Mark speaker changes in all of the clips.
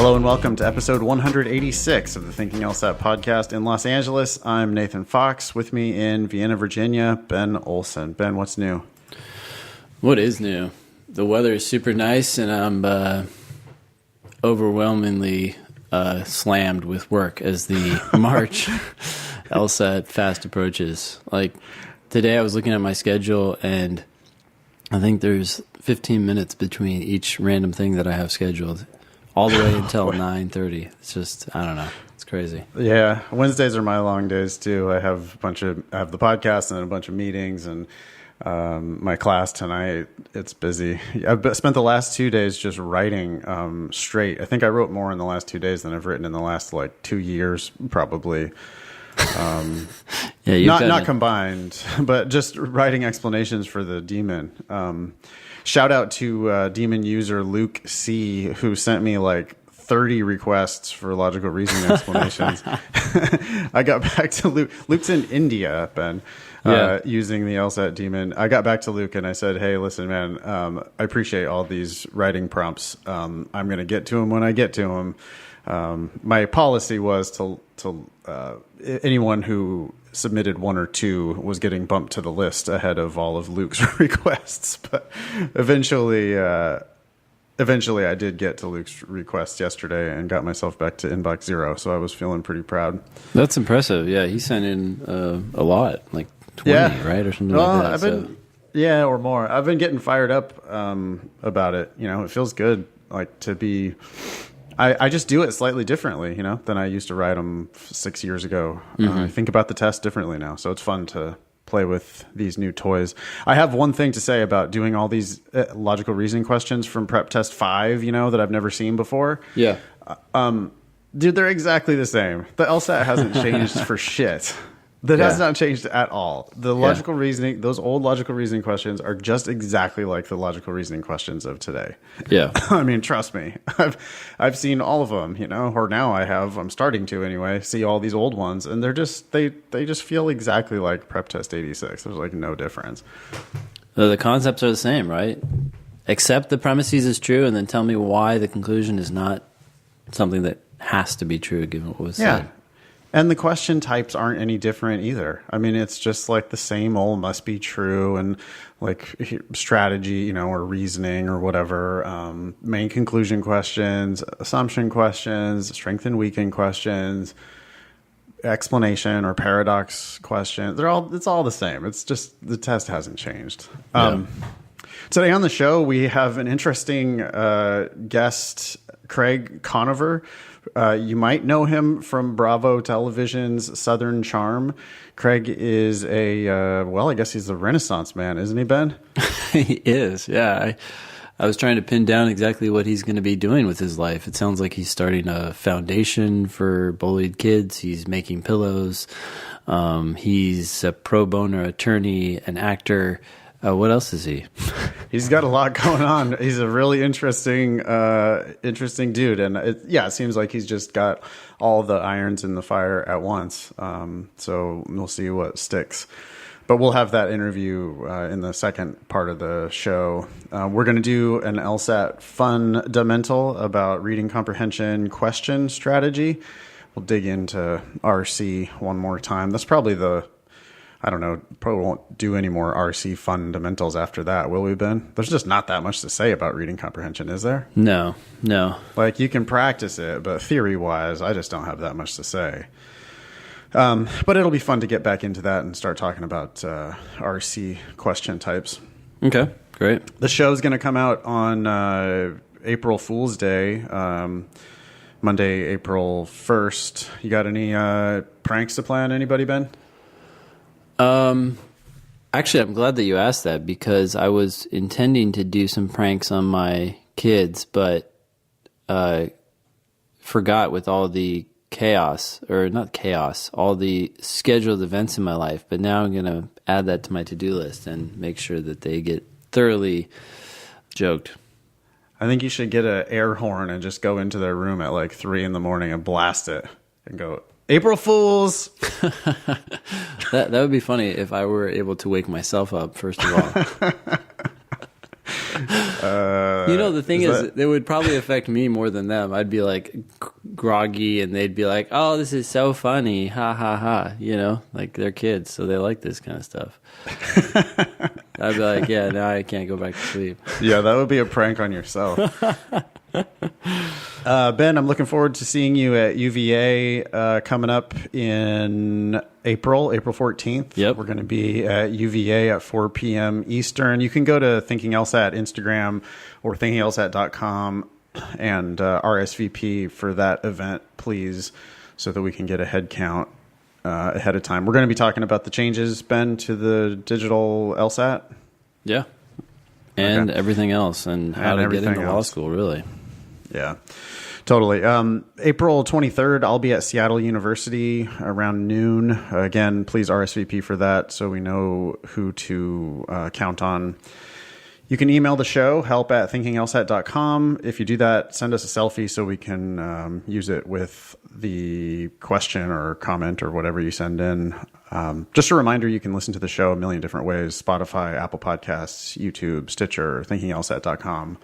Speaker 1: Hello and welcome to episode 186 of the Thinking LSAT podcast in Los Angeles. I'm Nathan Fox. With me in Vienna, Virginia, Ben Olson. Ben, what's new?
Speaker 2: What is new? The weather is super nice, and I'm overwhelmingly slammed with work as the March LSAT fast approaches. Like, today I was looking at my schedule, and I think there's 15 minutes between each random thing that I have scheduled, all the way until 9:30. It's just, I don't know. It's crazy.
Speaker 1: Yeah, Wednesdays are my long days too. I have the podcast and then a bunch of meetings and my class tonight. It's busy. I've spent the last 2 days just writing straight. I think I wrote more in the last 2 days than I've written in the last 2 years, probably.
Speaker 2: Yeah,
Speaker 1: not combined, but just writing explanations for the daemon. Shout out to daemon user Luke C, who sent me 30 requests for logical reasoning explanations. I got back to Luke. Luke's in India, Ben, using the LSAT daemon. I got back to Luke and I said, hey, listen, man, I appreciate all these writing prompts. I'm going to get to them when I get to them. My policy was to anyone who submitted one or two was getting bumped to the list ahead of all of Luke's requests. But eventually I did get to Luke's request yesterday and got myself back to inbox 0. So I was feeling pretty proud.
Speaker 2: That's impressive. Yeah, he sent in a lot, 20, right? Or something like that.
Speaker 1: Yeah, or more. I've been getting fired up about it. It feels good to be... I just do it slightly differently, than I used to write them 6 years ago. I think about the test differently now, so it's fun to play with these new toys. I have one thing to say about doing all these logical reasoning questions from Prep Test 5, that I've never seen before.
Speaker 2: Yeah.
Speaker 1: Dude, they're exactly the same. The LSAT hasn't changed for shit. That has not changed at all. The logical reasoning, those old logical reasoning questions are just exactly like the logical reasoning questions of today.
Speaker 2: Yeah.
Speaker 1: I mean, trust me. I've seen all of them, or now I'm starting to anyway, see all these old ones, and they're just, they just feel exactly like Prep Test 86. There's no difference.
Speaker 2: The concepts are the same, right? Accept the premises as true and then tell me why the conclusion is not something that has to be true given what was said.
Speaker 1: And the question types aren't any different either. I mean, it's just the same old must be true and strategy, or reasoning or whatever. Main conclusion questions, assumption questions, strength and weaken questions, explanation or paradox questions. It's all the same. It's just the test hasn't changed. Today on the show, we have an interesting guest, Craig Conover. You might know him from Bravo Television's Southern Charm. Craig is I guess he's a Renaissance man, isn't he, Ben?
Speaker 2: He is, yeah. I was trying to pin down exactly what he's going to be doing with his life. It sounds like he's starting a foundation for bullied kids. He's making pillows. He's a pro bono attorney, an actor. What else is he?
Speaker 1: He's got a lot going on. He's a really interesting dude. And it seems like he's just got all the irons in the fire at once. So we'll see what sticks. But we'll have that interview in the second part of the show. We're going to do an LSAT fundamental about reading comprehension question strategy. We'll dig into RC one more time. That's probably probably won't do any more RC fundamentals after that, will we, Ben? There's just not that much to say about reading comprehension, is there?
Speaker 2: No.
Speaker 1: You can practice it, but theory-wise, I just don't have that much to say. But it'll be fun to get back into that and start talking about RC question types.
Speaker 2: Okay, great.
Speaker 1: The show's going to come out on April Fool's Day, Monday, April 1st. You got any pranks to plan, anybody, Ben?
Speaker 2: Actually, I'm glad that you asked that because I was intending to do some pranks on my kids, but forgot with all the all the scheduled events in my life. But now I'm going to add that to my to-do list and make sure that they get thoroughly joked.
Speaker 1: I think you should get an air horn and just go into their room at 3 a.m. and blast it and go, April Fools!
Speaker 2: That would be funny if I were able to wake myself up, first of all. The thing is, it would probably affect me more than them. I'd be like groggy, and they'd be like, "Oh, this is so funny, ha ha ha!" Like they're kids, so they like this kind of stuff. I'd be like, "Yeah, now I can't go back to sleep."
Speaker 1: Yeah, that would be a prank on yourself. Ben, I'm looking forward to seeing you at UVA coming up in April 14th.
Speaker 2: Yep.
Speaker 1: We're going to be at UVA at 4 p.m. Eastern. You can go to Thinking LSAT Instagram or thinkinglsat.com and RSVP for that event, please, so that we can get a head count ahead of time. We're going to be talking about the changes, Ben, to the digital LSAT.
Speaker 2: Yeah. And everything else, and how to get into law school, really.
Speaker 1: Yeah, totally. April 23rd, I'll be at Seattle University around noon. Again, please RSVP for that so we know who to count on. You can email the show, help@thinkinglsat.com. If you do that, send us a selfie so we can use it with the question or comment or whatever you send in. Just a reminder, you can listen to the show a million different ways: Spotify, Apple Podcasts, YouTube, Stitcher, thinkinglsat.com.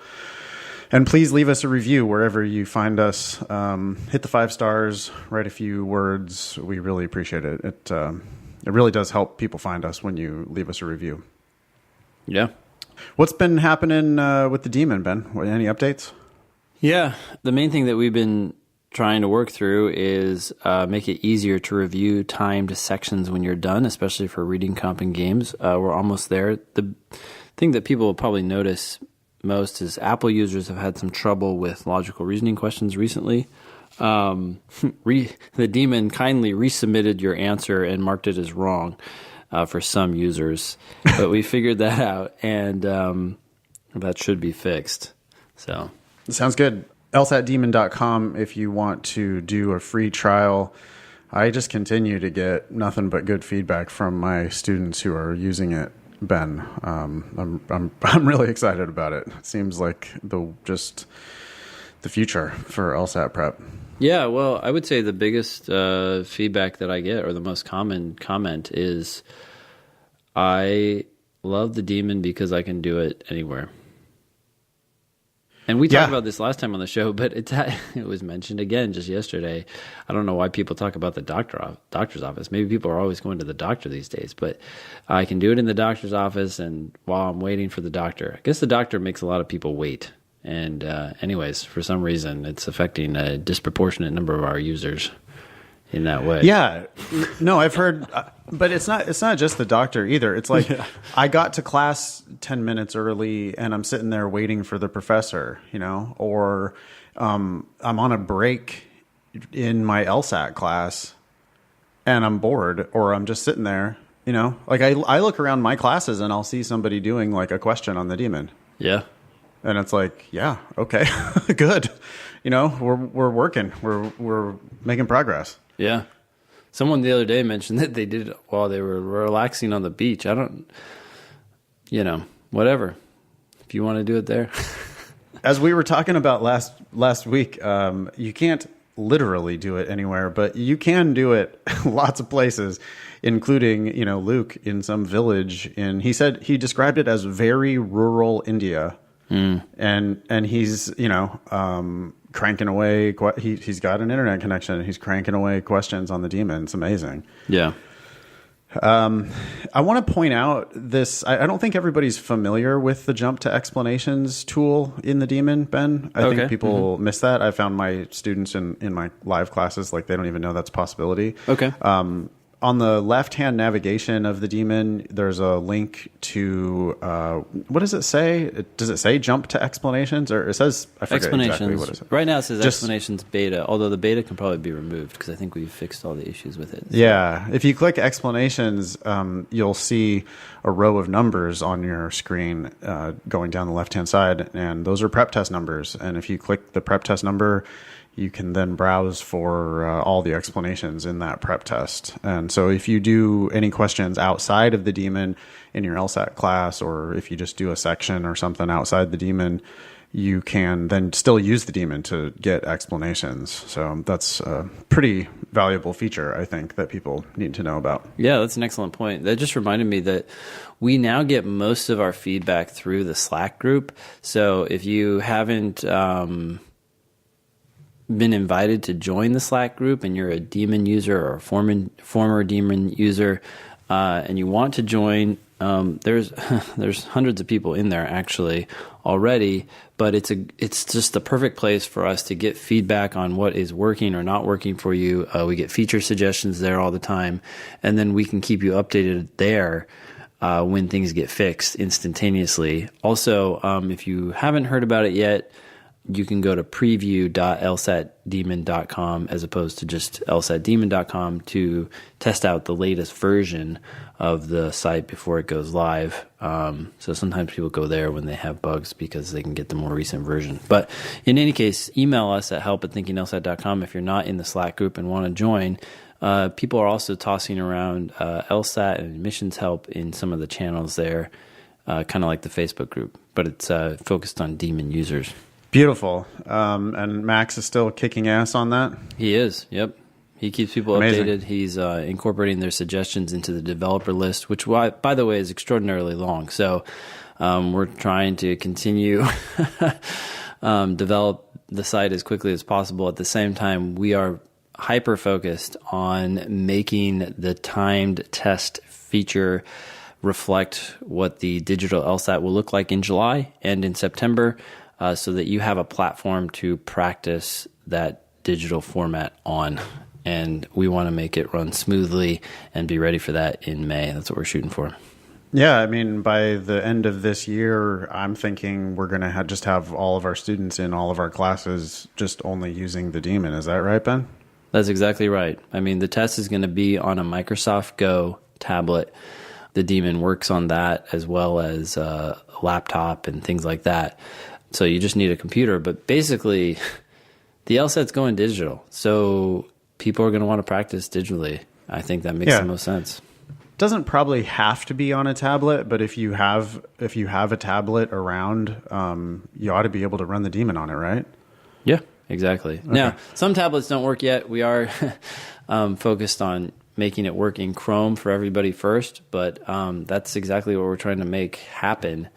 Speaker 1: And please leave us a review wherever you find us. Hit the 5 stars, write a few words. We really appreciate it. It really does help people find us when you leave us a review.
Speaker 2: Yeah.
Speaker 1: What's been happening with the Demon, Ben? Any updates?
Speaker 2: Yeah. The main thing that we've been trying to work through is make it easier to review timed sections when you're done, especially for reading, comp, and games. We're almost there. The thing that people will probably notice most is Apple users have had some trouble with logical reasoning questions recently. The Demon kindly resubmitted your answer and marked it as wrong for some users, but we figured that out, and that should be fixed. So
Speaker 1: sounds good. LSATdemon.com if you want to do a free trial. I just continue to get nothing but good feedback from my students who are using it, Ben. I'm really excited about it. It seems like the future for LSAT prep.
Speaker 2: Yeah, well, I would say the biggest feedback that I get, or the most common comment, is I love the Demon because I can do it anywhere. And we talked about this last time on the show, but it was mentioned again just yesterday. I don't know why people talk about the doctor's office. Maybe people are always going to the doctor these days, but I can do it in the doctor's office and while I'm waiting for the doctor. I guess the doctor makes a lot of people wait. And anyways, for some reason, it's affecting a disproportionate number of our users in that way.
Speaker 1: Yeah. No, I've heard, but it's not just the doctor either. It's like I got to class 10 minutes early and I'm sitting there waiting for the professor, or I'm on a break in my LSAT class and I'm bored, or I'm just sitting there, like I look around my classes and I'll see somebody doing like a question on the Demon.
Speaker 2: Yeah.
Speaker 1: And it's like, yeah, okay, good. We're working, we're making progress.
Speaker 2: Yeah. Someone the other day mentioned that they did it while they were relaxing on the beach. I don't, whatever. If you want to do it there.
Speaker 1: As we were talking about last week, you can't literally do it anywhere, but you can do it lots of places, including, Luke in some village he described it as very rural India. And he's, cranking away. He's got an internet connection and he's cranking away questions on the Demon. It's amazing.
Speaker 2: Yeah.
Speaker 1: I want to point out this. I don't think everybody's familiar with the jump to explanations tool in the Demon, Ben. I think people miss that. I found my students in my live classes, like they don't even know that's a possibility.
Speaker 2: Okay.
Speaker 1: On the left-hand navigation of the Demon, there's a link to, what does it say? Does it say jump to explanations? Or it says, I forget exactly what it says.
Speaker 2: Right now it says explanations beta, although the beta can probably be removed because I think we've fixed all the issues with it. So.
Speaker 1: Yeah. If you click explanations, you'll see a row of numbers on your screen going down the left-hand side, and those are prep test numbers. And if you click the prep test number, you can then browse for all the explanations in that prep test. And so if you do any questions outside of the Demon in your LSAT class, or if you just do a section or something outside the Demon, you can then still use the daemon to get explanations. So that's a pretty valuable feature, I think, that people need to know about.
Speaker 2: Yeah, that's an excellent point. That just reminded me that we now get most of our feedback through the Slack group. So if you haven't been invited to join the Slack group and you're a daemon user or a former daemon user, and you want to join, there's hundreds of people in there actually already, but it's just the perfect place for us to get feedback on what is working or not working for you. We get feature suggestions there all the time, and then we can keep you updated there when things get fixed instantaneously. Also, if you haven't heard about it yet, you can go to preview.lsatdemon.com as opposed to just lsatdemon.com to test out the latest version of the site before it goes live. So sometimes people go there when they have bugs because they can get the more recent version. But in any case, email us at help@thinkinglsat.com if you're not in the Slack group and want to join. People are also tossing around LSAT and admissions help in some of the channels there, kind of like the Facebook group, but it's focused on daemon users.
Speaker 1: Beautiful. And Max is still kicking ass on that?
Speaker 2: He is, yep. He keeps people
Speaker 1: Amazing.
Speaker 2: updated. He's incorporating their suggestions into the developer list, which, by the way, is extraordinarily long. So we're trying to continue develop the site as quickly as possible. At the same time, we are hyper-focused on making the timed test feature reflect what the digital LSAT will look like in July and in September, so that you have a platform to practice that digital format on. And we want to make it run smoothly and be ready for that in May. That's what we're shooting for.
Speaker 1: Yeah, I mean, by the end of this year, I'm thinking we're going to just have all of our students in all of our classes just only using the daemon. Is that right, Ben?
Speaker 2: That's exactly right. I mean, the test is going to be on a Microsoft Go tablet. The daemon works on that as well as a laptop and things like that. So you just need a computer. But basically, the LSAT's going digital. So people are going to want to practice digitally. I think that makes the most sense.
Speaker 1: Doesn't probably have to be on a tablet, but if you have a tablet around, you ought to be able to run the daemon on it, right?
Speaker 2: Yeah, exactly. Okay. Now, some tablets don't work yet. We are focused on making it work in Chrome for everybody first, but that's exactly what we're trying to make happen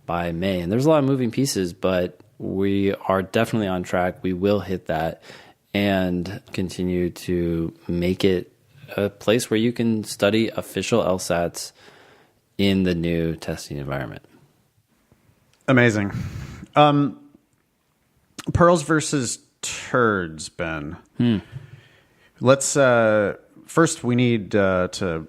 Speaker 2: by May. And there's a lot of moving pieces, but we are definitely on track. We will hit that and continue to make it a place where you can study official LSATs in the new testing environment.
Speaker 1: Amazing. Pearls versus turds, Ben. Let's first we need to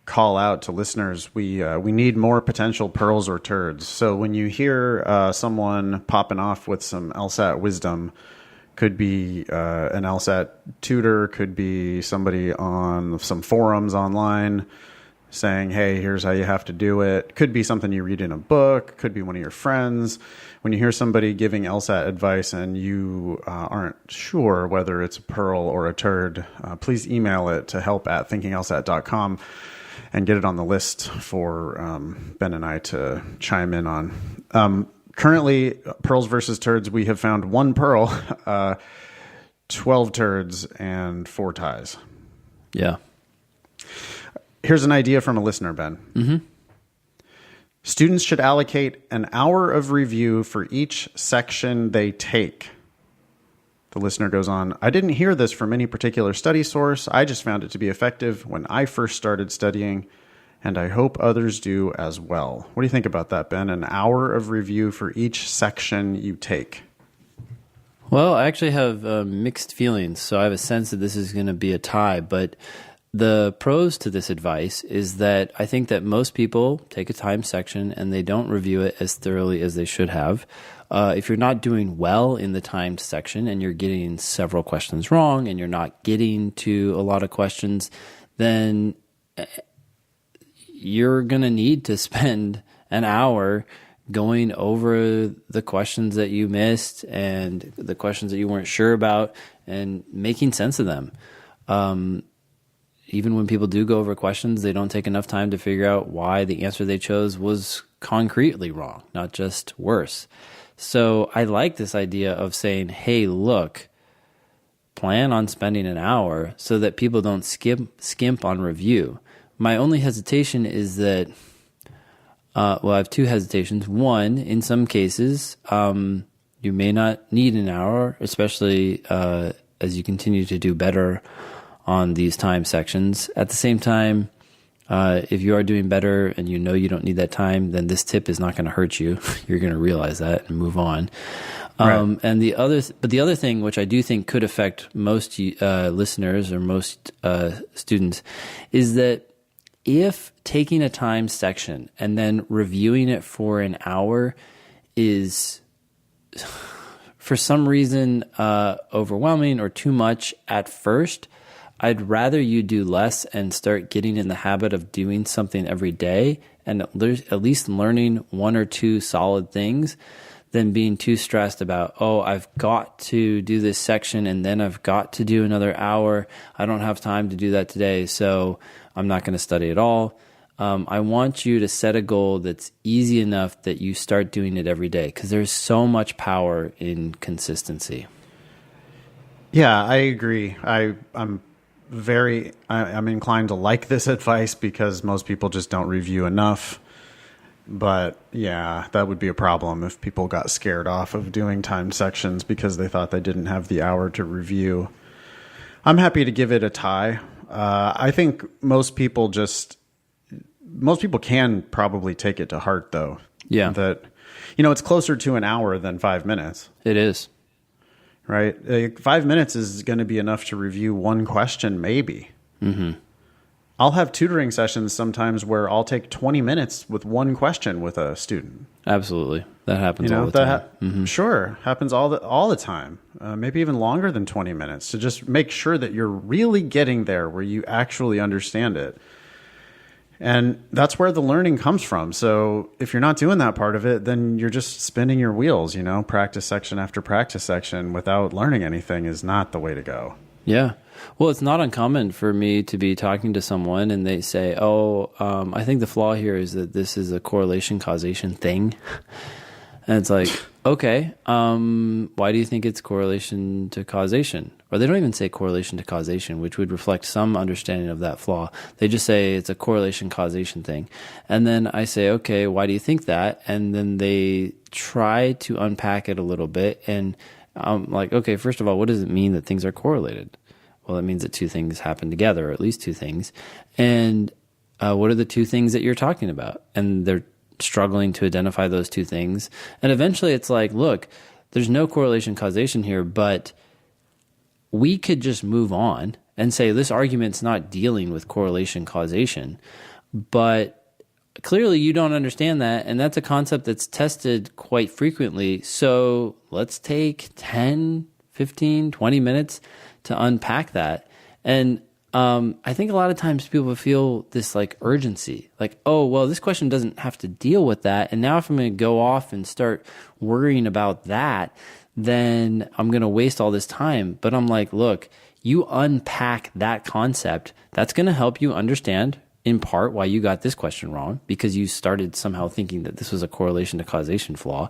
Speaker 1: call out to listeners. We need more potential pearls or turds. So when you hear someone popping off with some LSAT wisdom, could be an LSAT tutor, could be somebody on some forums online saying, hey, here's how you have to do it. Could be something you read in a book, could be one of your friends. When you hear somebody giving LSAT advice and you aren't sure whether it's a pearl or a turd, please email it to help@thinkinglsat.com and get it on the list for Ben and I to chime in on. Currently, pearls versus turds, we have found one pearl, 12 turds, and 4 ties.
Speaker 2: Yeah.
Speaker 1: Here's an idea from a listener, Ben.
Speaker 2: Mm-hmm.
Speaker 1: Students should allocate an hour of review for each section they take. The listener goes on, I didn't hear this from any particular study source. I just found it to be effective when I first started studying, and I hope others do as well. What do you think about that, Ben? An hour of review for each section you take.
Speaker 2: Well, I actually have mixed feelings, so I have a sense that this is going to be a tie, but the pros to this advice is that I think that most people take a timed section and they don't review it as thoroughly as they should have. If you're not doing well in the timed section and you're getting several questions wrong and you're not getting to a lot of questions, then you're going to need to spend an hour going over the questions that you missed and the questions that you weren't sure about and making sense of them. Even when people do go over questions, they don't take enough time to figure out why the answer they chose was concretely wrong, not just worse. So I like this idea of saying, hey, look, plan on spending an hour so that people don't skimp on review. My only hesitation is that, I have two hesitations. One, in some cases, you may not need an hour, especially as you continue to do better on these time sections. At the same time, if you are doing better and you know you don't need that time, then this tip is not going to hurt you. You're going to realize that and move on.
Speaker 1: Right.
Speaker 2: And the other thing, which I do think could affect most listeners or most students, is that if taking a time section and then reviewing it for an hour is for some reason overwhelming or too much at first, I'd rather you do less and start getting in the habit of doing something every day and at least learning one or two solid things than being too stressed about, oh, I've got to do this section and then I've got to do another hour. I don't have time to do that today, so I'm not going to study at all. I want you to set a goal that's easy enough that you start doing it every day, because there's so much power in consistency.
Speaker 1: Yeah, I agree. I'm inclined to like this advice because most people just don't review enough. But yeah, that would be a problem if people got scared off of doing timed sections because they thought they didn't have the hour to review. I'm happy to give it a tie. I think most people can probably take it to heart, though.
Speaker 2: Yeah.
Speaker 1: That, it's closer to an hour than 5 minutes.
Speaker 2: It is.
Speaker 1: Right? 5 minutes is going to be enough to review one question, maybe.
Speaker 2: Mm-hmm.
Speaker 1: I'll have tutoring sessions sometimes where I'll take 20 minutes with one question with a student.
Speaker 2: Absolutely. That happens all the time.
Speaker 1: Sure. Happens all the time. Maybe even longer than 20 minutes to just make sure that you're really getting there where you actually understand it. And that's where the learning comes from. So if you're not doing that part of it, then you're just spinning your wheels, practice section after practice section without learning anything is not the way to go.
Speaker 2: Yeah. Well, it's not uncommon for me to be talking to someone and they say, I think the flaw here is that this is a correlation causation thing. And it's like, okay, why do you think it's correlation to causation? Or they don't even say correlation to causation, which would reflect some understanding of that flaw. They just say it's a correlation causation thing. And then I say, okay, why do you think that? And then they try to unpack it a little bit. And I'm like, okay, first of all, what does it mean that things are correlated? Well, it means that two things happen together, or at least two things. And what are the two things that you're talking about? And they're struggling to identify those two things. And eventually it's like, look, there's no correlation causation here, but we could just move on and say this argument's not dealing with correlation causation. But clearly you don't understand that, and that's a concept that's tested quite frequently. So let's take 10, 15, 20 minutes to unpack that. And I think a lot of times people feel this like urgency, like, oh, well, this question doesn't have to deal with that. And now if I'm going to go off and start worrying about that, then I'm going to waste all this time. But I'm like, look, you unpack that concept, that's going to help you understand in part why you got this question wrong, because you started somehow thinking that this was a correlation to causation flaw.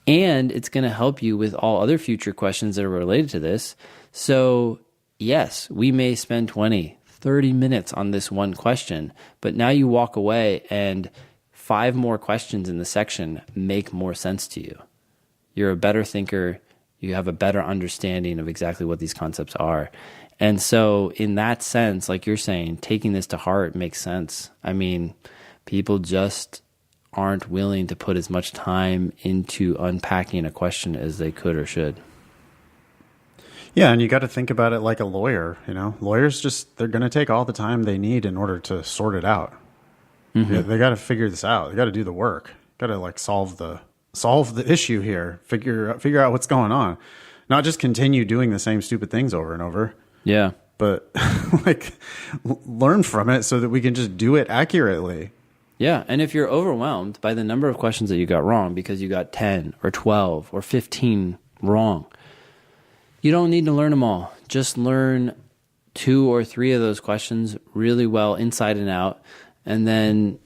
Speaker 2: And it's going to help you with all other future questions that are related to this. So yes, we may spend 20, 30 minutes on this one question, but now you walk away and 5 more questions in the section make more sense to you. You're a better thinker. You have a better understanding of exactly what these concepts are. And so in that sense, like you're saying, taking this to heart makes sense. I mean, people just aren't willing to put as much time into unpacking a question as they could or should.
Speaker 1: Yeah, and you got to think about it like a lawyer. Lawyers they're going to take all the time they need in order to sort it out. Mm-hmm. Yeah, they got to figure this out. They got to do the work. Got to solve the issue here. Figure out what's going on. Not just continue doing the same stupid things over and over.
Speaker 2: Yeah,
Speaker 1: but learn from it so that we can just do it accurately.
Speaker 2: Yeah, and if you're overwhelmed by the number of questions that you got wrong because you got 10 or 12 or 15 wrong, you don't need to learn them all. Just learn 2 or 3 of those questions really well inside and out, and then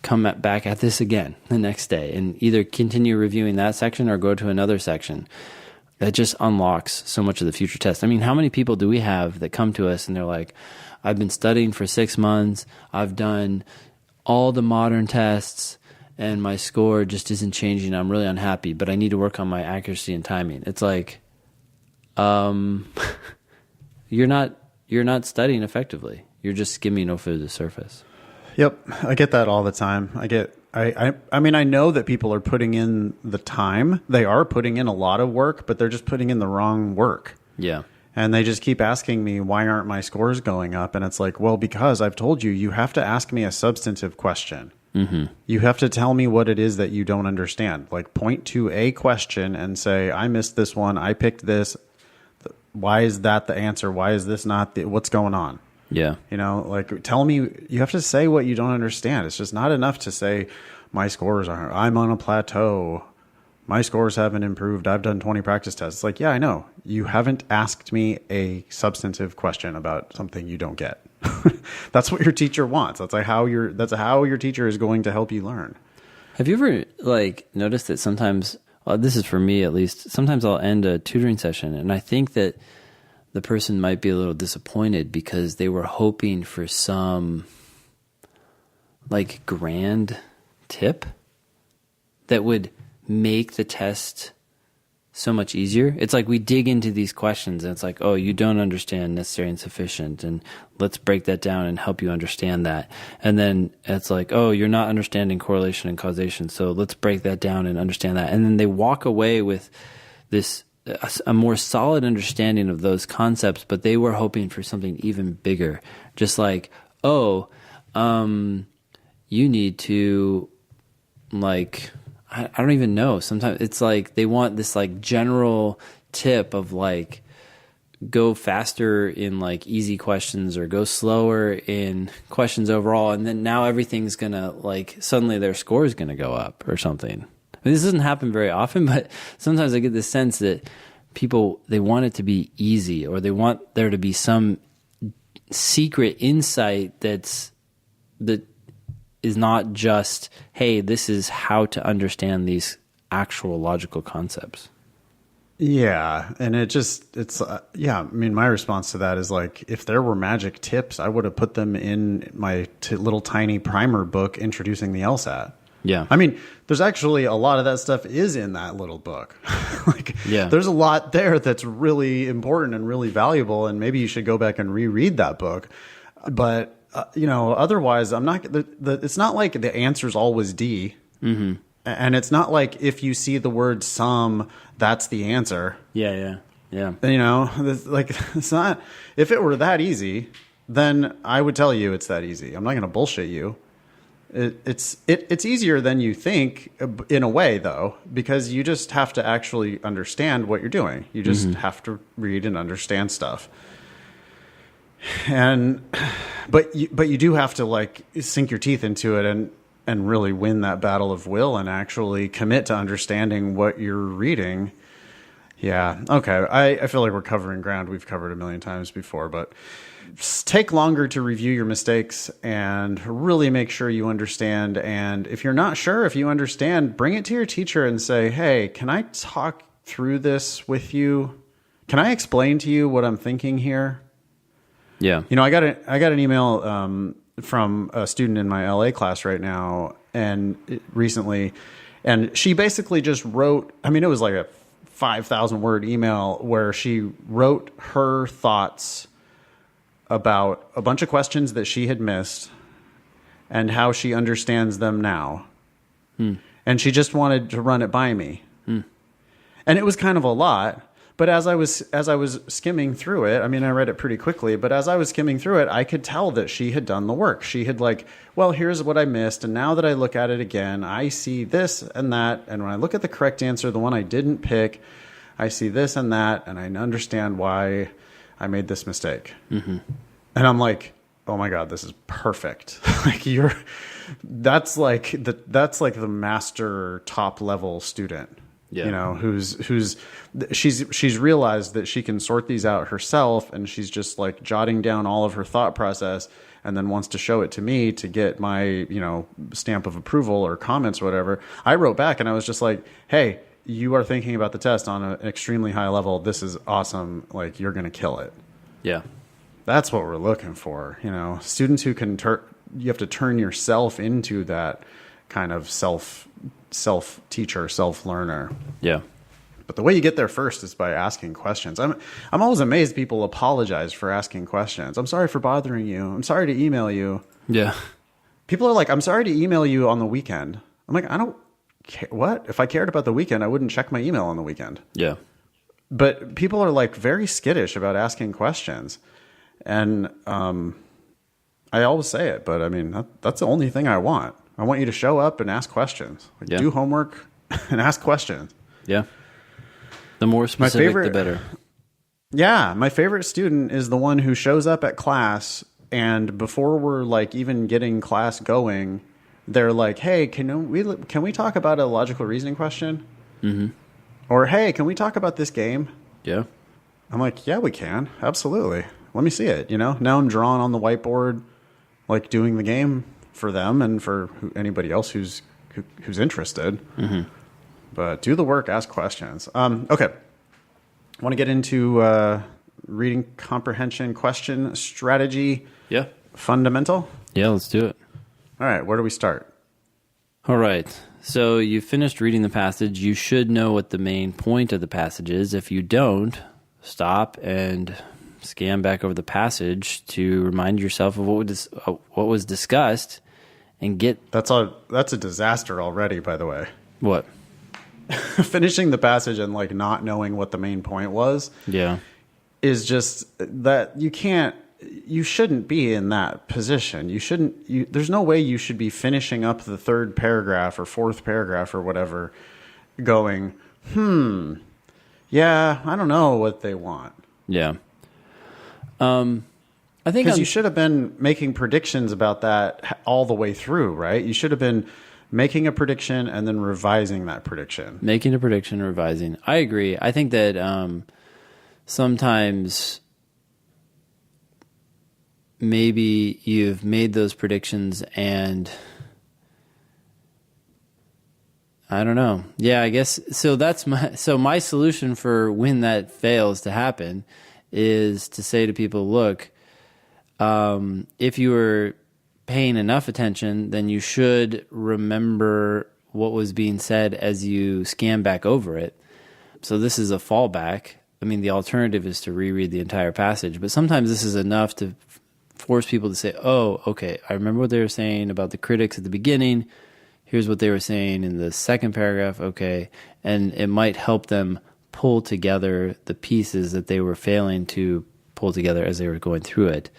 Speaker 2: come back at this again the next day and either continue reviewing that section or go to another section. That just unlocks so much of the future test. I mean, how many people do we have that come to us and they're like, I've been studying for 6 months, I've done all the modern tests, and my score just isn't changing. I'm really unhappy, but I need to work on my accuracy and timing. It's like, you're not studying effectively. You're just skimming over the surface.
Speaker 1: Yep, I get that all the time. I mean, I know that people are putting in the time. They are putting in a lot of work, but they're just putting in the wrong work.
Speaker 2: Yeah.
Speaker 1: And they just keep asking me, why aren't my scores going up? And it's like, well, because I've told you, you have to ask me a substantive question. Mm-hmm. You have to tell me what it is that you don't understand. Like, point to a question and say, I missed this one. I picked this. Why is that the answer? Why is this not what's going on?
Speaker 2: Yeah.
Speaker 1: You know, like, tell me, you have to say what you don't understand. It's just not enough to say, my scores are, I'm on a plateau. My scores haven't improved. I've done 20 practice tests. It's like, yeah, I know. You haven't asked me a substantive question about something you don't get. That's what your teacher wants. That's how your teacher is going to help you learn.
Speaker 2: Have you ever noticed that sometimes, well, this is for me at least, sometimes I'll end a tutoring session and I think that the person might be a little disappointed because they were hoping for some grand tip that would make the test so much easier. It's like we dig into these questions and it's like, oh, you don't understand necessary and sufficient, and let's break that down and help you understand that. And then it's like, oh, you're not understanding correlation and causation, so let's break that down and understand that. And then they walk away with this a more solid understanding of those concepts, but they were hoping for something even bigger. Just like, oh, you need to I don't even know. Sometimes it's like they want this general tip of go faster in easy questions or go slower in questions overall. And then now everything's going to suddenly their score is going to go up or something. I mean, this doesn't happen very often, but sometimes I get this sense that people, they want it to be easy, or they want there to be some secret insight that is not just, hey, this is how to understand these actual logical concepts.
Speaker 1: Yeah. And I mean, my response to that is if there were magic tips, I would have put them in my little tiny primer book introducing the LSAT.
Speaker 2: Yeah.
Speaker 1: I mean, there's actually a lot of that stuff is in that little book. There's a lot there that's really important and really valuable. And maybe you should go back and reread that book. But otherwise, I'm not. It's not like the answer's always D, mm-hmm. And it's not like if you see the word "some," that's the answer.
Speaker 2: Yeah.
Speaker 1: It's not. If it were that easy, then I would tell you it's that easy. I'm not going to bullshit you. It's easier than you think in a way, though, because you just have to actually understand what you're doing. You just mm-hmm. have to read and understand stuff. But you do have to sink your teeth into it and really win that battle of will and actually commit to understanding what you're reading. Yeah. Okay. I feel like we're covering ground we've covered a million times before, but take longer to review your mistakes and really make sure you understand. And if you're not sure if you understand, bring it to your teacher and say, hey, can I talk through this with you? Can I explain to you what I'm thinking here?
Speaker 2: Yeah.
Speaker 1: I got an email from a student in my LA class right now recently, and she basically just wrote, I mean, it was like a 5,000 word email where she wrote her thoughts about a bunch of questions that she had missed and how she understands them now. And she just wanted to run it by me. And it was kind of a lot. But as I was skimming through it, I mean, I read it pretty quickly, but as I was skimming through it, I could tell that she had done the work. She had well, here's what I missed. And now that I look at it again, I see this and that. And when I look at the correct answer, the one I didn't pick, I see this and that. And I understand why I made this mistake. Mm-hmm. And I'm like, oh my God, this is perfect. That's like the master top level student.
Speaker 2: Yeah.
Speaker 1: You know, she's realized that she can sort these out herself, and she's just like jotting down all of her thought process, and then wants to show it to me to get my, you know, stamp of approval or comments or whatever. I wrote back and I was just like, hey, you are thinking about the test on an extremely high level. This is awesome. Like, you're going to kill it.
Speaker 2: Yeah.
Speaker 1: That's what we're looking for. You know, students who can you have to turn yourself into that kind of self teacher, self learner.
Speaker 2: Yeah.
Speaker 1: But the way you get there first is by asking questions. I'm always amazed people apologize for asking questions. I'm sorry for bothering you. I'm sorry to email you.
Speaker 2: Yeah.
Speaker 1: People are like, I'm sorry to email you on the weekend. I'm like, I don't care. What? If I cared about the weekend, I wouldn't check my email on the weekend.
Speaker 2: Yeah.
Speaker 1: But people are like very skittish about asking questions. And I always say it, but I mean, that's the only thing I want. I want you to show up and ask questions. Like, do homework and ask questions.
Speaker 2: Yeah. The more specific, the better.
Speaker 1: Yeah. My favorite student is the one who shows up at class, and before we're like even getting class going, they're like, hey, can we talk about a logical reasoning question? Mm-hmm. Or, hey, can we talk about this game?
Speaker 2: Yeah.
Speaker 1: I'm like, yeah, we can. Absolutely. Let me see it. You know, now I'm drawing on the whiteboard, like doing the game for them and for anybody else who's interested. Mm-hmm. But do the work, ask questions. Okay. I want to get into reading comprehension question strategy.
Speaker 2: Yeah.
Speaker 1: Fundamental.
Speaker 2: Yeah, let's do it.
Speaker 1: All right. Where do we start?
Speaker 2: All right. So you finished reading the passage. You should know what the main point of the passage is. If you don't, stop and scan back over the passage to remind yourself of what was discussed and get...
Speaker 1: That's a disaster already, by the way.
Speaker 2: What?
Speaker 1: Finishing the passage and like not knowing what the main point was.
Speaker 2: Yeah.
Speaker 1: Is just that you shouldn't be in that position. There's no way you should be finishing up the third paragraph or fourth paragraph or whatever going, yeah, I don't know what they want.
Speaker 2: Yeah. I think
Speaker 1: because you should have been making predictions about that all the way through, right? You should have been making a prediction and then revising that prediction.
Speaker 2: Making a prediction, revising. I agree. I think that sometimes maybe you've made those predictions and I don't know. Yeah, I guess so. My solution for when that fails to happen is to say to people, look, if you were paying enough attention, then you should remember what was being said as you scan back over it. So this is a fallback. I mean, the alternative is to reread the entire passage, but sometimes this is enough to force people to say, oh, okay, I remember what they were saying about the critics at the beginning. Here's what they were saying in the second paragraph. Okay. And it might help them pull together the pieces that they were failing to pull together as they were going through it.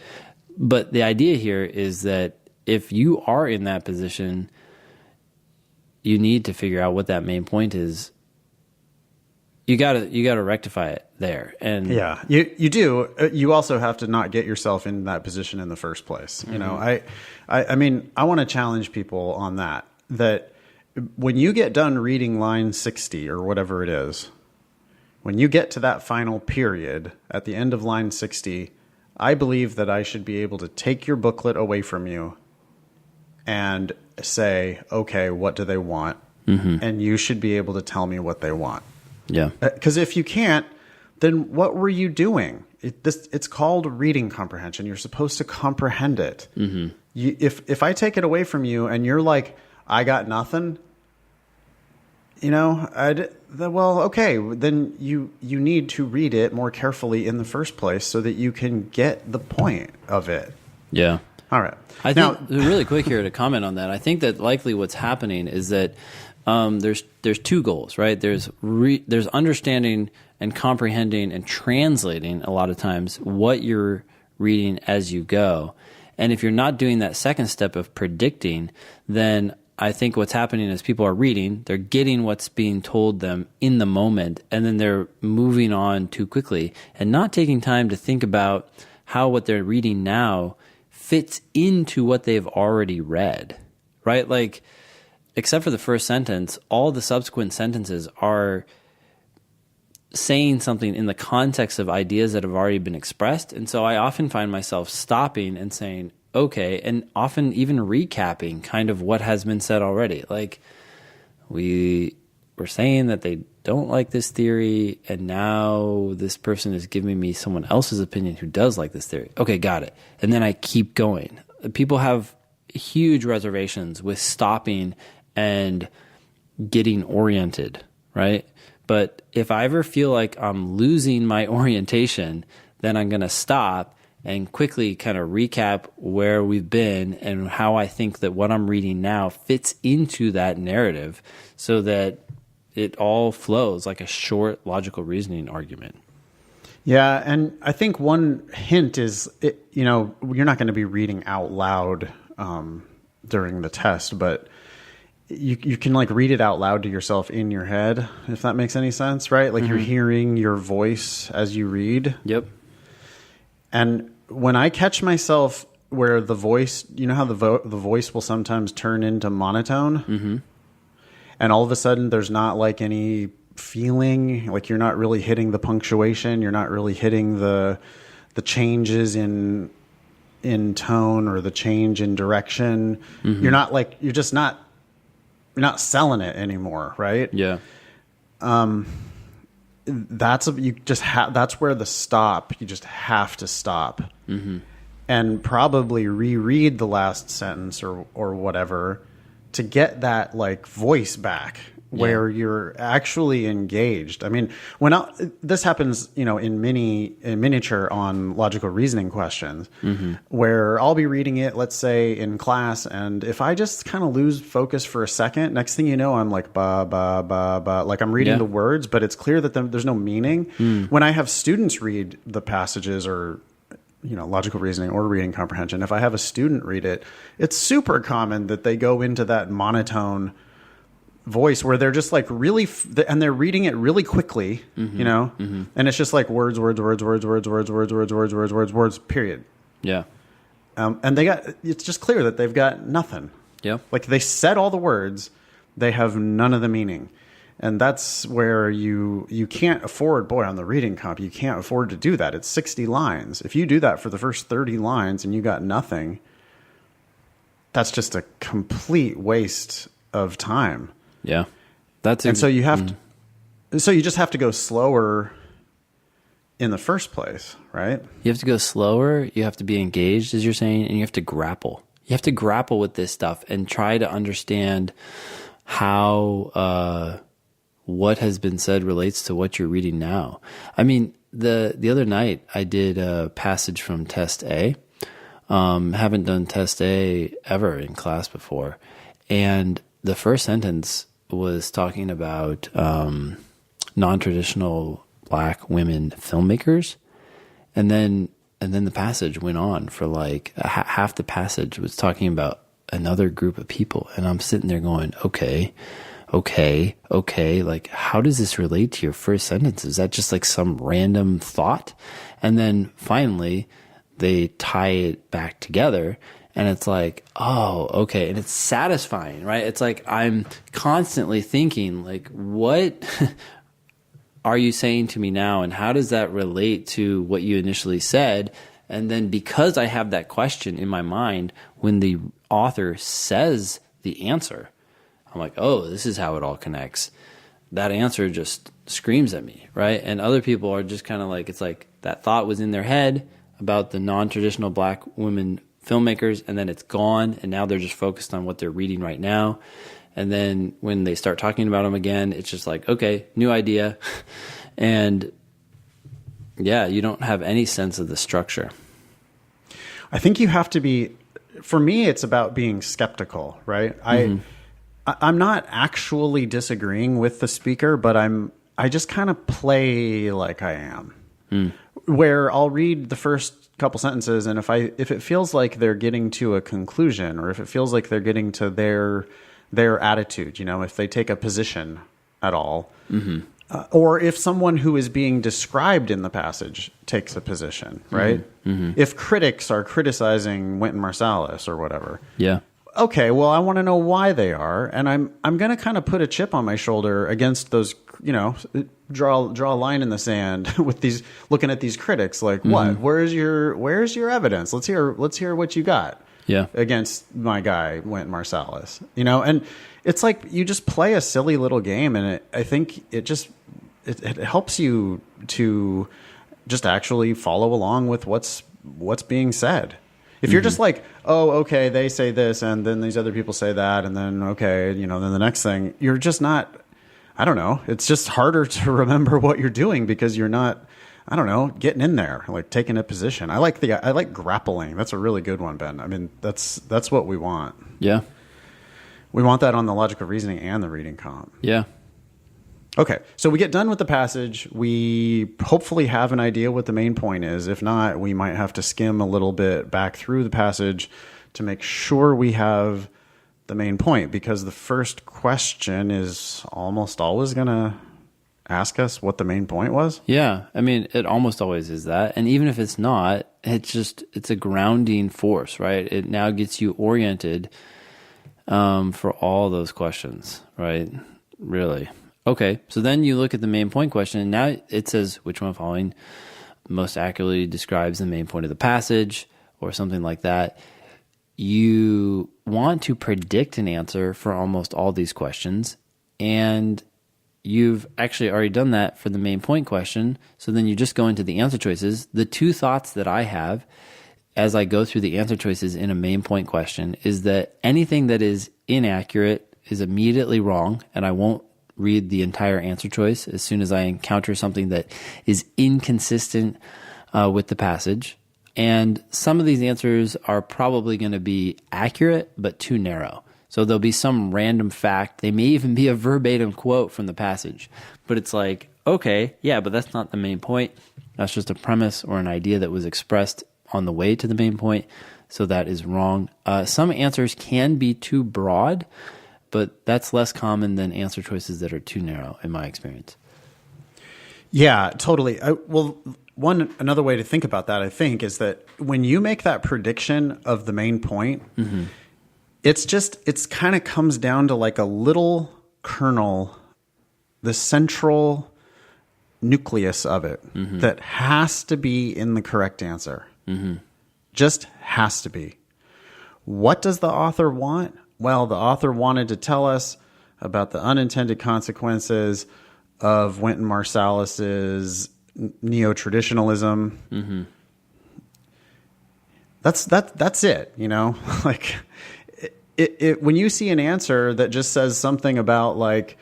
Speaker 2: But the idea here is that if you are in that position, you need to figure out what that main point is. You gotta rectify it there. And
Speaker 1: yeah, you do. You also have to not get yourself in that position in the first place. Mm-hmm. You know, I mean, I want to challenge people on that when you get done reading line 60 or whatever it is, when you get to that final period at the end of line 60, I believe that I should be able to take your booklet away from you and say, okay, what do they want? Mm-hmm. And you should be able to tell me what they want.
Speaker 2: Yeah.
Speaker 1: Because if you can't, then what were you doing? It's called reading comprehension. You're supposed to comprehend it. Mm-hmm. If I take it away from you and you're like, I got nothing, you know, well, okay, then you need to read it more carefully in the first place so that you can get the point of it.
Speaker 2: Yeah.
Speaker 1: All right.
Speaker 2: I think really quick here to comment on that. I think that likely what's happening is that there's two goals, right? There's understanding and comprehending and translating a lot of times what you're reading as you go. And if you're not doing that second step of predicting, then I think what's happening is people are reading, they're getting what's being told them in the moment, and then they're moving on too quickly and not taking time to think about how what they're reading now fits into what they've already read, right? Like except for the first sentence, all the subsequent sentences are saying something in the context of ideas that have already been expressed. And so I often find myself stopping and saying, okay, and often even recapping kind of what has been said already. Like, we were saying that they don't like this theory, and now this person is giving me someone else's opinion who does like this theory. Okay, got it. And then I keep going. People have huge reservations with stopping and getting oriented, right? But if I ever feel like I'm losing my orientation, then I'm going to stop and quickly kind of recap where we've been and how I think that what I'm reading now fits into that narrative so that it all flows like a short logical reasoning argument.
Speaker 1: Yeah, and I think one hint is, you're not going to be reading out loud during the test, but you can like read it out loud to yourself in your head, if that makes any sense, right? Like you're hearing your voice as you read.
Speaker 2: Yep.
Speaker 1: And when I catch myself where the voice, you know how the voice will sometimes turn into monotone, and all of a sudden there's not like any feeling, like you're not really hitting the punctuation, you're not really hitting the changes in tone or the change in direction. You're not selling it anymore, right?
Speaker 2: Yeah.
Speaker 1: That's where the stop. You just have to stop, and probably reread the last sentence or whatever to get that like voice back where you're actually engaged. I mean, this happens, in miniature on logical reasoning questions, where I'll be reading it, let's say in class, and if I just kind of lose focus for a second, next thing you know, I'm like ba ba ba ba, like I'm reading the words, but it's clear that there's no meaning. When I have students read the passages or logical reasoning or reading comprehension, if I have a student read it, it's super common that they go into that monotone voice where they're just like really, and they're reading it really quickly, and it's just like words, period.
Speaker 2: Yeah.
Speaker 1: And it's just clear that they've got nothing.
Speaker 2: Yeah.
Speaker 1: Like they said all the words, they have none of the meaning. And that's where you can't afford, on the reading comp, you can't afford to do that. It's 60 lines. If you do that for the first 30 lines and you got nothing, that's just a complete waste of time.
Speaker 2: Yeah.
Speaker 1: So you have so you just have to go slower in the first place, right?
Speaker 2: You have to go slower. You have to be engaged, as you're saying, and you have to grapple. You have to grapple with this stuff and try to understand how what has been said relates to what you're reading now. I mean, the other night I did a passage from Test A. Haven't done Test A ever in class before, and the first sentence was talking about non-traditional Black women filmmakers, and then the passage went on for like half the passage was talking about another group of people, and I'm sitting there going, okay, like how does this relate to your first sentence? Is that just like some random thought? And then finally they tie it back together. And it's like, oh, okay. And it's satisfying, right? It's like I'm constantly thinking, like, what are you saying to me now? And how does that relate to what you initially said? And then because I have that question in my mind, when the author says the answer, I'm like, oh, this is how it all connects. That answer just screams at me, right? And other people are just kind of like, it's like that thought was in their head about the non-traditional Black women filmmakers, and then it's gone, and now they're just focused on what they're reading right now. And then when they start talking about them again, it's just like, okay, new idea. And yeah, you don't have any sense of the structure.
Speaker 1: I think you have to be, for me, it's about being skeptical, right? I'm not actually disagreeing with the speaker, but I just kind of play like I am, where I'll read the first couple sentences, and if it feels like they're getting to a conclusion, or if it feels like they're getting to their attitude, if they take a position at all, or if someone who is being described in the passage takes a position, right? If critics are criticizing Wynton Marsalis or whatever, okay, well, I want to know why they are, and I'm going to kind of put a chip on my shoulder against those, draw a line in the sand with these, looking at these critics, like, what? Where's your evidence? Let's hear what you got.
Speaker 2: Yeah.
Speaker 1: Against my guy, Wynton Marsalis, and it's like you just play a silly little game, and I think it helps you to just actually follow along with what's being said. If you're just like, oh, okay, they say this, and then these other people say that, and then okay, then the next thing, you're just not. I don't know. It's just harder to remember what you're doing because you're not. I don't know, getting in there, like taking a position. I like grappling. That's a really good one, Ben. I mean, that's what we want.
Speaker 2: Yeah.
Speaker 1: We want that on the logical reasoning and the reading comp.
Speaker 2: Yeah.
Speaker 1: Okay, so we get done with the passage. We hopefully have an idea what the main point is. If not, we might have to skim a little bit back through the passage to make sure we have the main point, because the first question is almost always going to ask us what the main point was.
Speaker 2: Yeah. I mean, it almost always is that. And even if it's not, it's a grounding force, right? It now gets you oriented for all those questions, right? Really. Okay. So then you look at the main point question, and now it says which one following most accurately describes the main point of the passage or something like that. You want to predict an answer for almost all these questions, and you've actually already done that for the main point question. So then you just go into the answer choices. The two thoughts that I have as I go through the answer choices in a main point question is that anything that is inaccurate is immediately wrong, and I won't read the entire answer choice as soon as I encounter something that is inconsistent with the passage. And some of these answers are probably going to be accurate, but too narrow. So there'll be some random fact. They may even be a verbatim quote from the passage. But it's like, okay, yeah, but that's not the main point. That's just a premise or an idea that was expressed on the way to the main point. So that is wrong. Some answers can be too broad, but that's less common than answer choices that are too narrow, in my experience.
Speaker 1: Yeah, totally. Another way to think about that, I think, is that when you make that prediction of the main point, it's kind of comes down to like a little kernel, the central nucleus of it that has to be in the correct answer. Just has to be. What does the author want? Well, the author wanted to tell us about the unintended consequences of Wynton Marsalis's neo-traditionalism. That's it, like it when you see an answer that just says something about like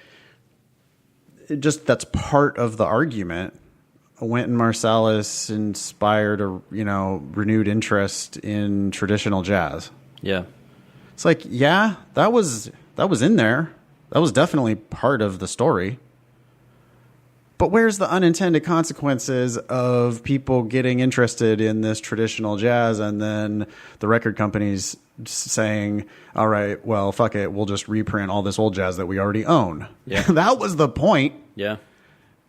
Speaker 1: that's part of the argument. Wynton Marsalis inspired a renewed interest in traditional jazz.
Speaker 2: Yeah.
Speaker 1: It's like, yeah, that was in there. That was definitely part of the story. But where's the unintended consequences of people getting interested in this traditional jazz and then the record companies saying, all right, well, fuck it, we'll just reprint all this old jazz that we already own.
Speaker 2: Yeah.
Speaker 1: That was the point.
Speaker 2: Yeah.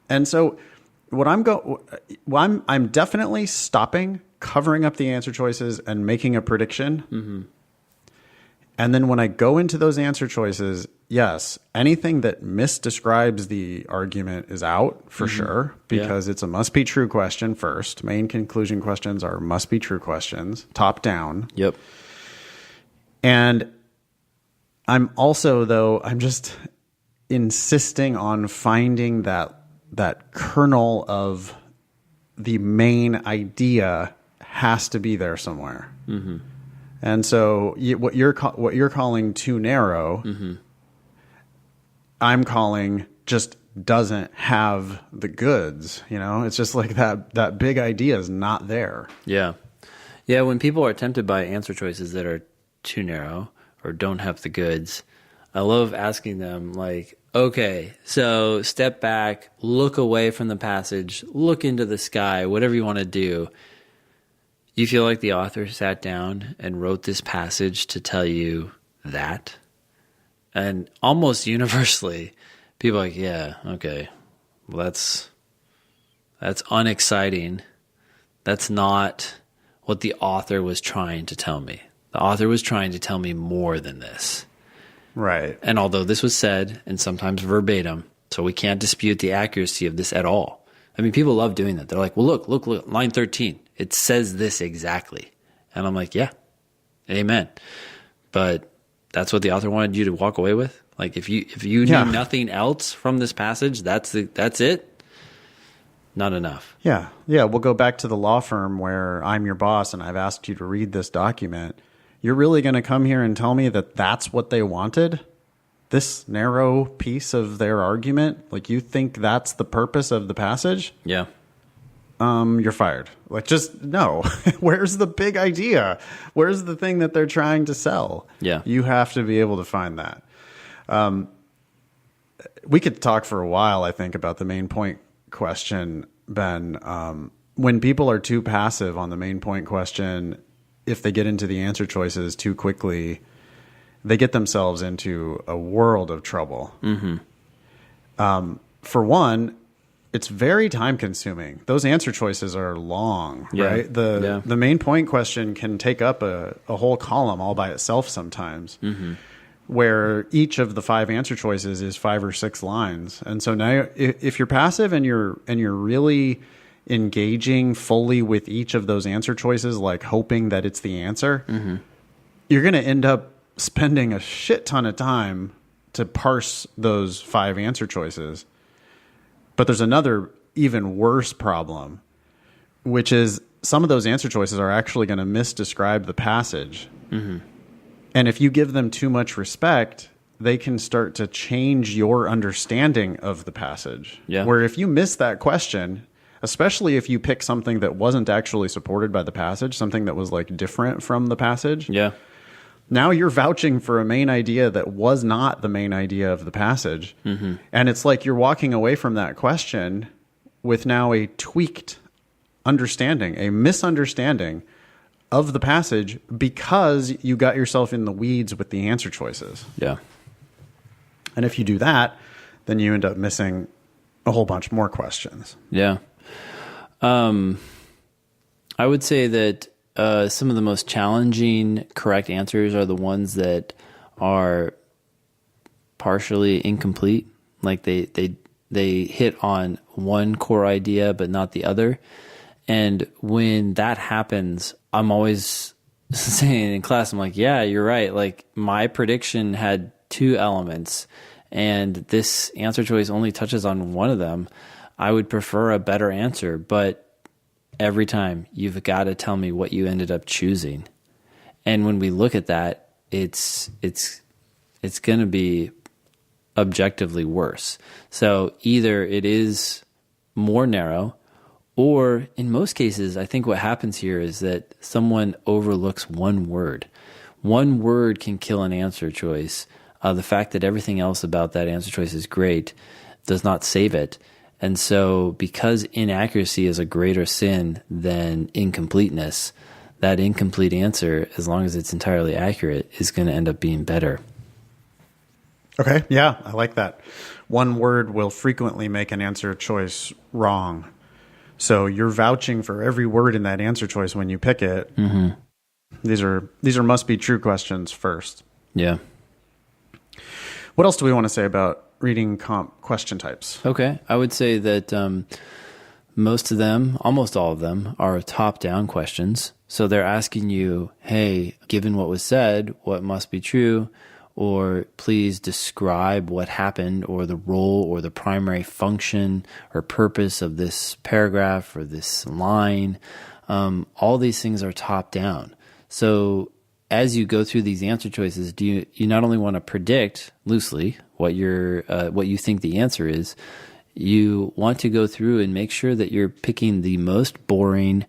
Speaker 1: And so what I'm definitely stopping, covering up the answer choices and making a prediction. And then when I go into those answer choices, yes, anything that misdescribes the argument is out for sure, because it's a must-be-true question first. Main conclusion questions are must-be-true questions, top down.
Speaker 2: Yep.
Speaker 1: And I'm also, though, I'm just insisting on finding that kernel of the main idea has to be there somewhere. And so what you're calling too narrow, I'm calling just doesn't have the goods. It's just like that big idea is not there.
Speaker 2: Yeah. Yeah. When people are tempted by answer choices that are too narrow or don't have the goods, I love asking them like, okay, so step back, look away from the passage, look into the sky, whatever you want to do. You feel like the author sat down and wrote this passage to tell you that? And almost universally, people are like, yeah, okay, well, that's unexciting. That's not what the author was trying to tell me. The author was trying to tell me more than this.
Speaker 1: Right.
Speaker 2: And although this was said, and sometimes verbatim, so we can't dispute the accuracy of this at all. I mean, people love doing that. They're like, well, look, line 13. It says this exactly. And I'm like, yeah, amen. But that's what the author wanted you to walk away with? Like, if you knew nothing else from this passage, that's it? Not enough.
Speaker 1: Yeah. Yeah. We'll go back to the law firm where I'm your boss and I've asked you to read this document. You're really going to come here and tell me that that's what they wanted? This narrow piece of their argument? Like, you think that's the purpose of the passage?
Speaker 2: Yeah.
Speaker 1: You're fired. Like, just no. Where's the big idea? Where's the thing that they're trying to sell?
Speaker 2: Yeah.
Speaker 1: You have to be able to find that. We could talk for a while, I think, about the main point question, Ben. When people are too passive on the main point question, if they get into the answer choices too quickly, they get themselves into a world of trouble. Mm-hmm. For one, it's very time consuming. Those answer choices are long, right? The main point question can take up a whole column all by itself sometimes, where each of the 5 answer choices is 5 or 6 lines. And so now if you're passive and you're really engaging fully with each of those answer choices, like hoping that it's the answer, you're going to end up spending a shit ton of time to parse those 5 answer choices. But there's another even worse problem, which is some of those answer choices are actually going to misdescribe the passage. Mm-hmm. And if you give them too much respect, they can start to change your understanding of the passage. Yeah. Where if you miss that question, especially if you pick something that wasn't actually supported by the passage, something that was like different from the passage. Yeah. Now you're vouching for a main idea that was not the main idea of the passage. Mm-hmm. And it's like you're walking away from that question with now a tweaked understanding, a misunderstanding of the passage because you got yourself in the weeds with the answer choices. Yeah. And if you do that, then you end up missing a whole bunch more questions.
Speaker 2: Yeah. I would say that some of the most challenging correct answers are the ones that are partially incomplete. Like they hit on one core idea, but not the other. And when that happens, I'm always saying in class, I'm like, yeah, you're right. Like my prediction had 2 elements and this answer choice only touches on one of them. I would prefer a better answer, but every time you've got to tell me what you ended up choosing. And when we look at that, it's going to be objectively worse. So either it is more narrow, or in most cases, I think what happens here is that someone overlooks one word. One word can kill an answer choice. The fact that everything else about that answer choice is great does not save it. And so because inaccuracy is a greater sin than incompleteness, that incomplete answer, as long as it's entirely accurate, is going to end up being better.
Speaker 1: Okay, yeah, I like that. One word will frequently make an answer choice wrong. So you're vouching for every word in that answer choice when you pick it. Mm-hmm. These are must be true questions first. Yeah. What else do we want to say about reading comp question types?
Speaker 2: Okay. I would say that most of them, almost all of them, are top-down questions. So they're asking you, hey, given what was said, what must be true? Or please describe what happened or the role or the primary function or purpose of this paragraph or this line. All these things are top-down. So as you go through these answer choices, you not only want to predict loosely what you think the answer is, you want to go through and make sure that you're picking the most boring,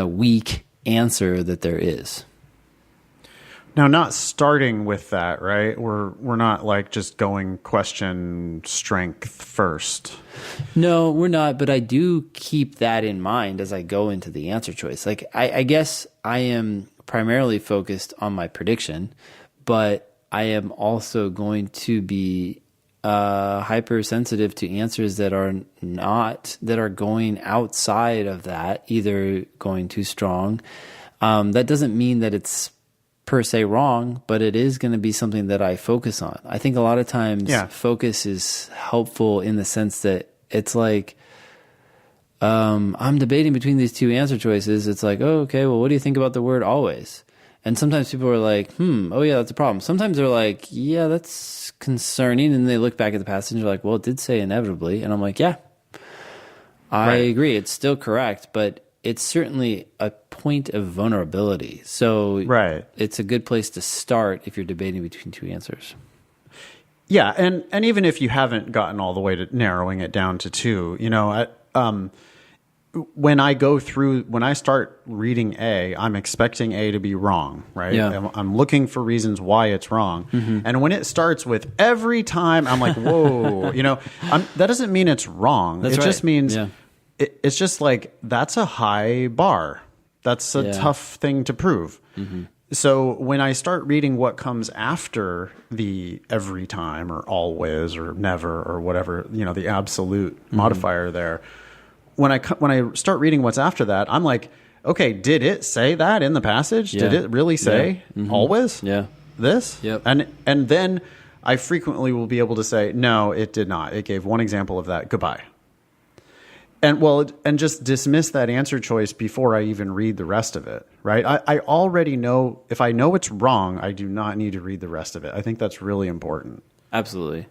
Speaker 2: weak answer that there is.
Speaker 1: Now, not starting with that, right? We're not like just going question strength first.
Speaker 2: No, we're not, but I do keep that in mind as I go into the answer choice. Like I guess I am primarily focused on my prediction, but I am also going to be hypersensitive to answers that are going outside of that, either going too strong. That doesn't mean that it's per se wrong, but it is going to be something that I focus on. I think a lot of times focus is helpful in the sense that it's like, I'm debating between these two answer choices. It's like, oh, okay, well, what do you think about the word always? And sometimes people are like, oh yeah, that's a problem. Sometimes they're like, yeah, that's concerning. And they look back at the passage and they're like, well, it did say inevitably. And I'm like, yeah, I agree. It's still correct, but it's certainly a point of vulnerability. So it's a good place to start if you're debating between two answers.
Speaker 1: Yeah, and even if you haven't gotten all the way to narrowing it down to two, when I start reading A, I'm expecting A to be wrong, right?
Speaker 2: Yeah.
Speaker 1: I'm looking for reasons why it's wrong. Mm-hmm. And when it starts with every time, I'm like, whoa, that doesn't mean it's wrong. It just means it's just like, that's a high bar. That's a tough thing to prove. Mm-hmm. So when I start reading what comes after the every time or always or never or whatever, the absolute modifier there, when I start reading what's after that, I'm like, okay, did it say that in the passage? Yeah. Did it really say always?
Speaker 2: Yeah.
Speaker 1: This?
Speaker 2: Yep.
Speaker 1: And then I frequently will be able to say, no, it did not. It gave one example of that. Goodbye. And just dismiss that answer choice before I even read the rest of it, right? I already know, if I know it's wrong, I do not need to read the rest of it. I think that's really important.
Speaker 2: Absolutely.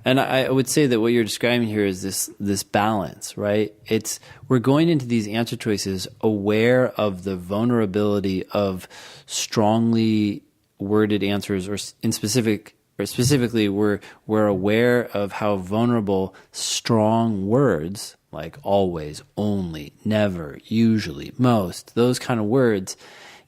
Speaker 2: And I would say that what you're describing here is this balance, right? We're going into these answer choices aware of the vulnerability of strongly worded answers, or specifically we're aware of how vulnerable strong words like always, only, never, usually, most, those kind of words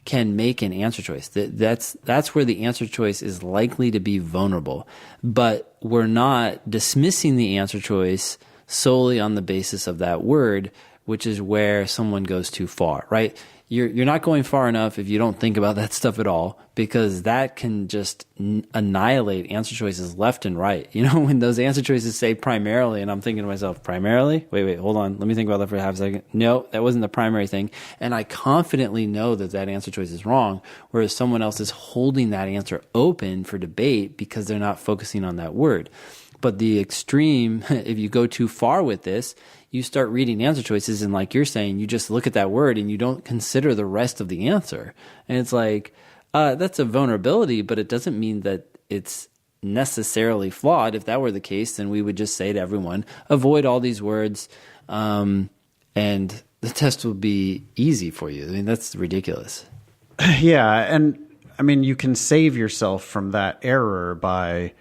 Speaker 2: can make an answer choice. That's where the answer choice is likely to be vulnerable. But we're not dismissing the answer choice solely on the basis of that word, which is where someone goes too far, right? You're not going far enough if you don't think about that stuff at all, because that can just annihilate answer choices left and right. When those answer choices say primarily, and I'm thinking to myself, primarily? Wait, hold on. Let me think about that for a half a second. No, that wasn't the primary thing. And I confidently know that answer choice is wrong, whereas someone else is holding that answer open for debate because they're not focusing on that word. But the extreme, if you go too far with this, you start reading answer choices, and like you're saying, you just look at that word and you don't consider the rest of the answer. And it's like, that's a vulnerability, but it doesn't mean that it's necessarily flawed. If that were the case, then we would just say to everyone, avoid all these words, and the test will be easy for you. I mean, that's ridiculous.
Speaker 1: Yeah, and I mean, you can save yourself from that error by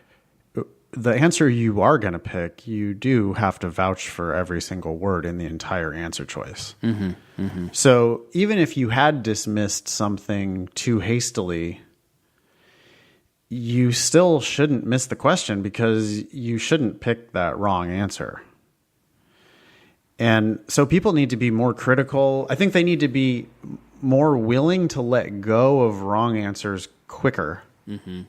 Speaker 1: the answer you are going to pick. You do have to vouch for every single word in the entire answer choice. Mm-hmm, mm-hmm. So even if you had dismissed something too hastily, you still shouldn't miss the question, because you shouldn't pick that wrong answer. And so people need to be more critical. I think they need to be more willing to let go of wrong answers quicker. Mm-hmm.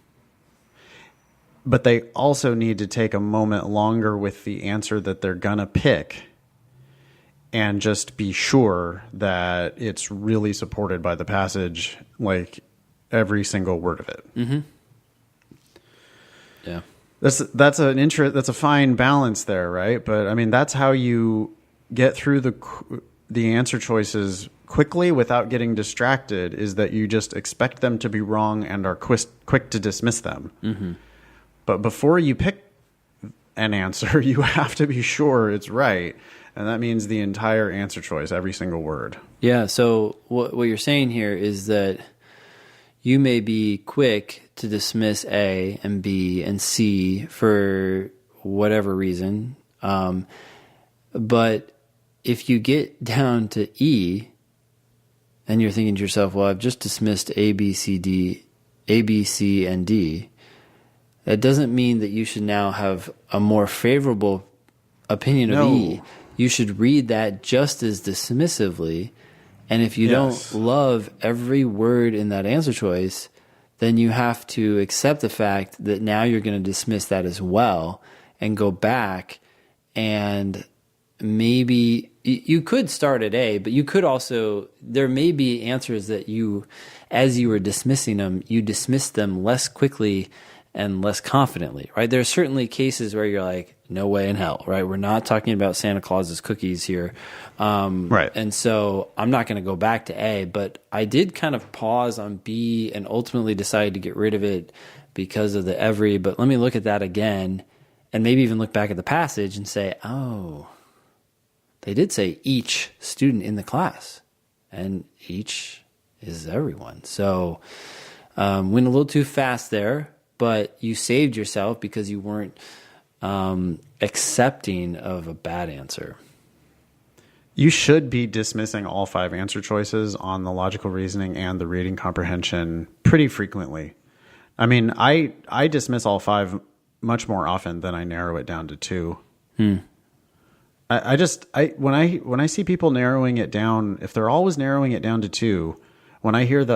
Speaker 1: But they also need to take a moment longer with the answer that they're going to pick and just be sure that it's really supported by the passage, like every single word of it. Mm-hmm.
Speaker 2: Yeah.
Speaker 1: That's a fine balance there, right? But I mean, that's how you get through the answer choices quickly without getting distracted, is that you just expect them to be wrong and are quick to dismiss them. Mm-hmm. But before you pick an answer, you have to be sure it's right. And that means the entire answer choice, every single word.
Speaker 2: Yeah, so what you're saying here is that you may be quick to dismiss A and B and C for whatever reason. But if you get down to E and you're thinking to yourself, well, I've just dismissed A, B, C, and D, that doesn't mean that you should now have a more favorable opinion of E. You should read that just as dismissively. And if you don't love every word in that answer choice, then you have to accept the fact that now you're going to dismiss that as well. and go back, and maybe you could start at A, but you could also, there may be answers that you, as you were dismissing them, you dismissed them less quickly and less confidently, right? There are certainly cases where you're like, no way in hell, right? We're not talking about Santa Claus's cookies here.
Speaker 1: Right.
Speaker 2: And so I'm not going to go back to A, but I did kind of pause on B and ultimately decided to get rid of it because of the every, but let me look at that again and maybe even look back at the passage and say, oh, they did say each student in the class, and each is everyone. So went a little too fast there, but you saved yourself because you weren't accepting of a bad answer.
Speaker 1: You should be dismissing all 5 answer choices on the logical reasoning and the reading comprehension pretty frequently. I mean, I dismiss all 5 much more often than I narrow it down to 2. When I see people narrowing it down, if they're always narrowing it down to 2, when I hear I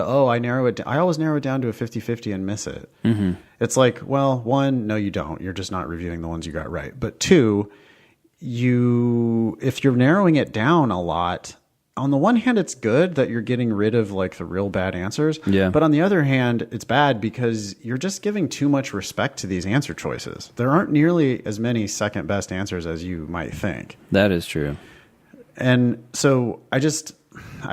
Speaker 1: always narrow it down to a 50-50 and miss it. Mm-hmm. It's like, well, 1, no, you don't. You're just not reviewing the ones you got right. But 2, if you're narrowing it down a lot, on the one hand, it's good that you're getting rid of like the real bad answers.
Speaker 2: Yeah.
Speaker 1: But on the other hand, it's bad because you're just giving too much respect to these answer choices. There aren't nearly as many second best answers as you might think.
Speaker 2: That is true.
Speaker 1: And so I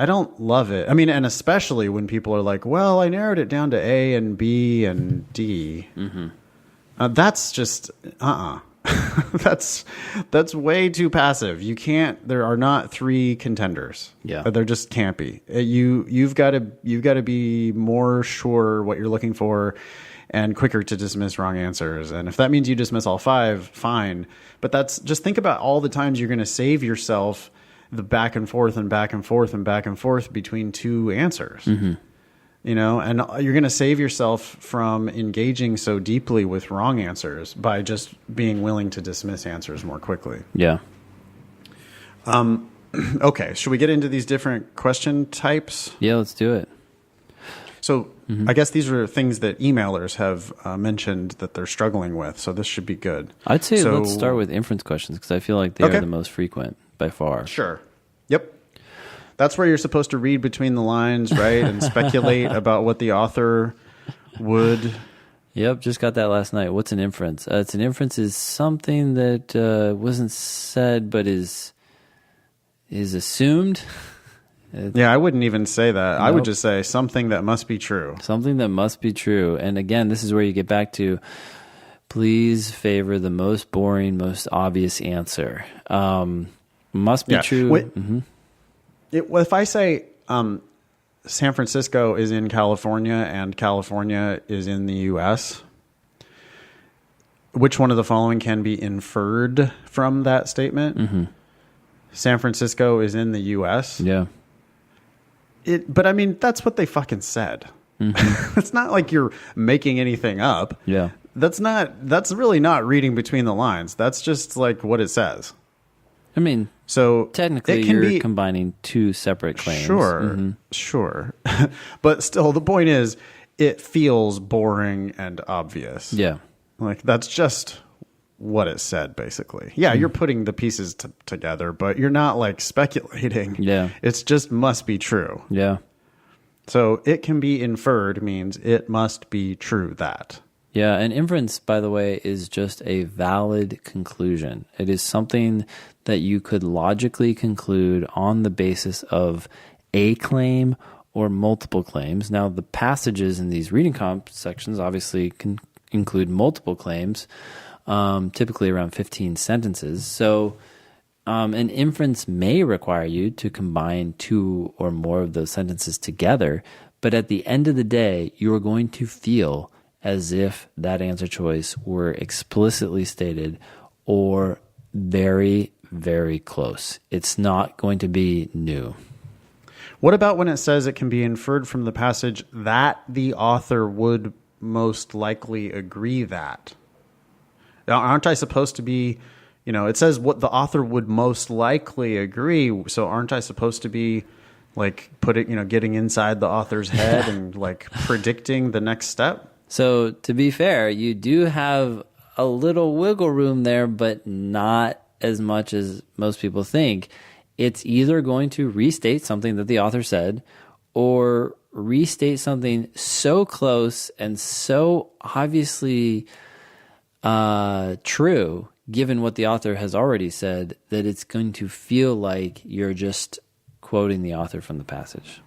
Speaker 1: don't love it. I mean, and especially when people are like, well, I narrowed it down to A and B and D. Mm-hmm. That's just, that's way too passive. You can't, there are not 3 contenders.
Speaker 2: Yeah.
Speaker 1: There just can't be. You've got to be more sure what you're looking for and quicker to dismiss wrong answers. And if that means you dismiss all 5, fine. But just think about all the times you're going to save yourself the back and forth and back and forth and back and forth between 2 answers. Mm-hmm. You know, and you're going to save yourself from engaging so deeply with wrong answers by just being willing to dismiss answers more quickly.
Speaker 2: Yeah.
Speaker 1: Okay, should we get into these different question types?
Speaker 2: Yeah, let's do it.
Speaker 1: So I guess these are things that emailers have mentioned that they're struggling with, so this should be good.
Speaker 2: I'd say let's start with inference questions because I feel like they are the most frequent by far.
Speaker 1: Sure. Yep. That's where you're supposed to read between the lines, right? And speculate about what the author would.
Speaker 2: Yep, just got that last night. What's an inference? It's an inference is something that wasn't said but is assumed.
Speaker 1: Yeah, I wouldn't even say that.
Speaker 2: Nope.
Speaker 1: I would just say something that must be true.
Speaker 2: Something that must be true. And again, this is where you get back to please favor the most boring, most obvious answer. Must be true.
Speaker 1: If I say San Francisco is in California and California is in the U.S., which one of the following can be inferred from that statement? Mm-hmm. San Francisco is in the U.S.?
Speaker 2: Yeah.
Speaker 1: But I mean, that's what they fucking said. Mm-hmm. It's not like you're making anything up.
Speaker 2: Yeah.
Speaker 1: That's really not reading between the lines. That's just like what it says.
Speaker 2: I mean,
Speaker 1: so
Speaker 2: technically you're combining 2 separate claims.
Speaker 1: Sure. But still, the point is, it feels boring and obvious.
Speaker 2: Yeah.
Speaker 1: Like, that's just what it said, basically. Yeah, you're putting the pieces together, but you're not, like, speculating.
Speaker 2: Yeah.
Speaker 1: It's just must be true.
Speaker 2: Yeah.
Speaker 1: So it can be inferred means it must be true that.
Speaker 2: Yeah, an inference, by the way, is just a valid conclusion. It is something that you could logically conclude on the basis of a claim or multiple claims. Now, the passages in these reading comp sections obviously can include multiple claims, typically around 15 sentences. So an inference may require you to combine 2 or more of those sentences together, but at the end of the day, you are going to feel as if that answer choice were explicitly stated or very, very close. It's not going to be new.
Speaker 1: What about when it says it can be inferred from the passage that the author would most likely agree that? Now, aren't I supposed to be, it says what the author would most likely agree, so aren't I supposed to be like getting inside the author's head and like predicting the next step?
Speaker 2: So to be fair, you do have a little wiggle room there, but not as much as most people think. It's either going to restate something that the author said or restate something so close and so obviously true, given what the author has already said, that it's going to feel like you're just quoting the author from the passage.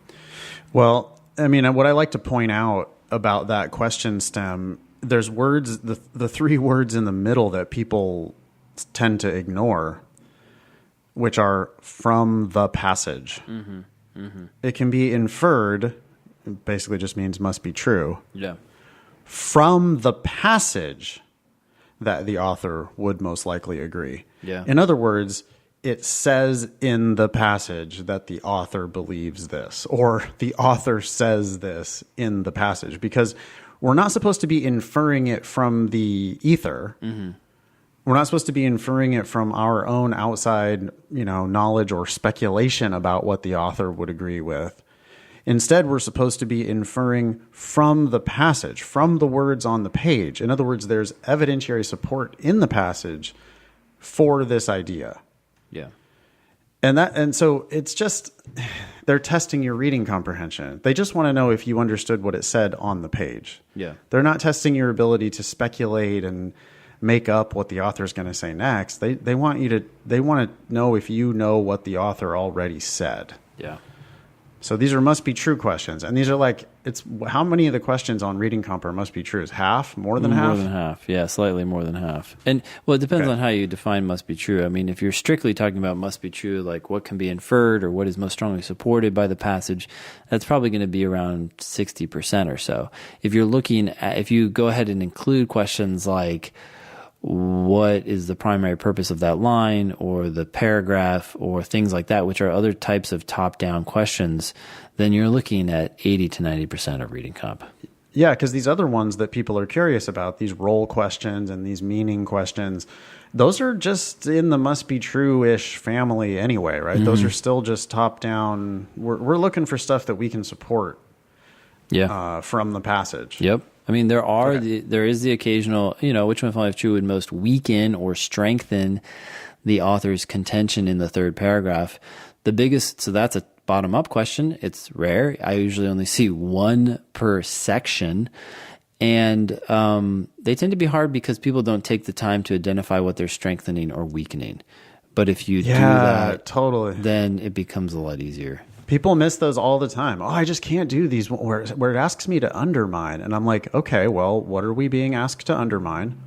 Speaker 1: Well, I mean, what I like to point out about that question stem, there's words, the three words in the middle that people tend to ignore, which are from the passage. Mm-hmm. Mm-hmm. It can be inferred, basically just means must be true.
Speaker 2: Yeah.
Speaker 1: From the passage that the author would most likely agree.
Speaker 2: Yeah.
Speaker 1: In other words, it says in the passage that the author believes this, or the author says this in the passage, because we're not supposed to be inferring it from the ether. Mm-hmm. We're not supposed to be inferring it from our own outside, knowledge or speculation about what the author would agree with. Instead, we're supposed to be inferring from the passage, from the words on the page. In other words, there's evidentiary support in the passage for this idea.
Speaker 2: Yeah.
Speaker 1: And so it's just, they're testing your reading comprehension. They just want to know if you understood what it said on the page.
Speaker 2: Yeah.
Speaker 1: They're not testing your ability to speculate and make up what the author's going to say next. They want to know if you know what the author already said.
Speaker 2: Yeah.
Speaker 1: So these are must be true questions. And these are like, it's how many of the questions on reading comp are must be true? Is half? More than half?
Speaker 2: More than half. Yeah, slightly more than half. And well, it depends on how you define must be true. I mean, if you're strictly talking about must be true, like what can be inferred or what is most strongly supported by the passage, that's probably going to be around 60% or so. If you go ahead and include questions like, what is the primary purpose of that line or the paragraph or things like that, which are other types of top-down questions, then you're looking at 80 to 90% of reading comp.
Speaker 1: Yeah, because these other ones that people are curious about, these role questions and these meaning questions, those are just in the must be true-ish family anyway, right? Mm-hmm. Those are still just top-down. We're looking for stuff that we can support from the passage.
Speaker 2: Yep. I mean, there is the occasional, which one, if only if true, would most weaken or strengthen the author's contention in the third paragraph. So that's a bottom-up question. It's rare. I usually only see one per section. And they tend to be hard because people don't take the time to identify what they're strengthening or weakening. But if you do that,
Speaker 1: totally,
Speaker 2: then it becomes a lot easier.
Speaker 1: People miss those all the time. Oh, I just can't do these where it asks me to undermine. And I'm like, okay, well, what are we being asked to undermine?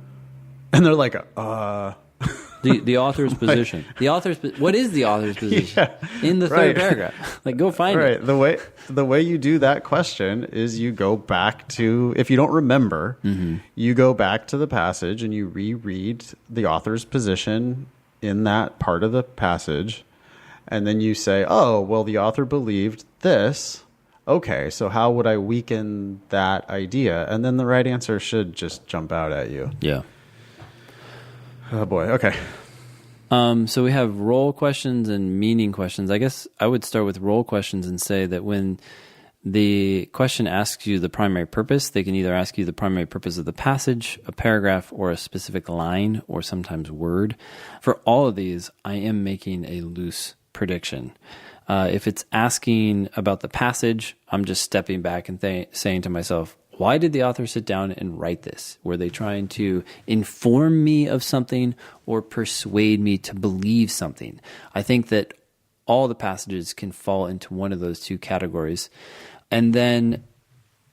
Speaker 1: And they're like,
Speaker 2: The author's position. What is the author's position in the third paragraph? Like, go find it.
Speaker 1: Right. The way you do that question is you go back to, if you don't remember, you go back to the passage and you reread the author's position in that part of the passage. And then you say, oh, well, the author believed this. Okay, so how would I weaken that idea? And then the right answer should just jump out at you.
Speaker 2: Yeah.
Speaker 1: Oh, boy. Okay.
Speaker 2: So we have role questions and meaning questions. I guess I would start with role questions and say that when the question asks you the primary purpose, they can either ask you the primary purpose of the passage, a paragraph, or a specific line, or sometimes word. For all of these, I am making a loose prediction. If it's asking about the passage, I'm just stepping back and saying to myself, why did the author sit down and write this? Were they trying to inform me of something or persuade me to believe something? I think that all the passages can fall into one of those two categories. And then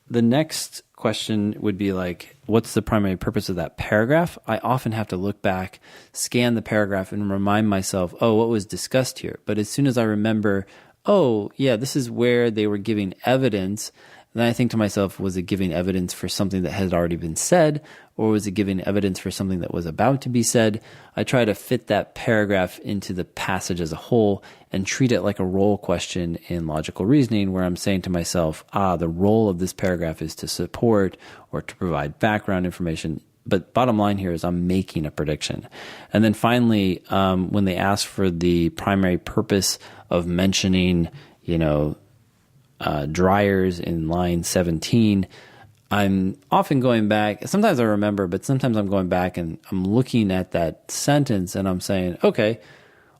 Speaker 2: the next question would be like, what's the primary purpose of that paragraph? I often have to look back, scan the paragraph, and remind myself, oh, what was discussed here? But as soon as I remember, oh, yeah, this is where they were giving evidence, then I think to myself, was it giving evidence for something that had already been said, or was it giving evidence for something that was about to be said? I try to fit that paragraph into the passage as a whole and treat it like a role question in logical reasoning, where I'm saying to myself, the role of this paragraph is to support or to provide background information. But bottom line here is I'm making a prediction. And then finally, when they ask for the primary purpose of mentioning, dryers in line 17, I'm often going back. Sometimes I remember, but sometimes I'm going back and I'm looking at that sentence and I'm saying, okay,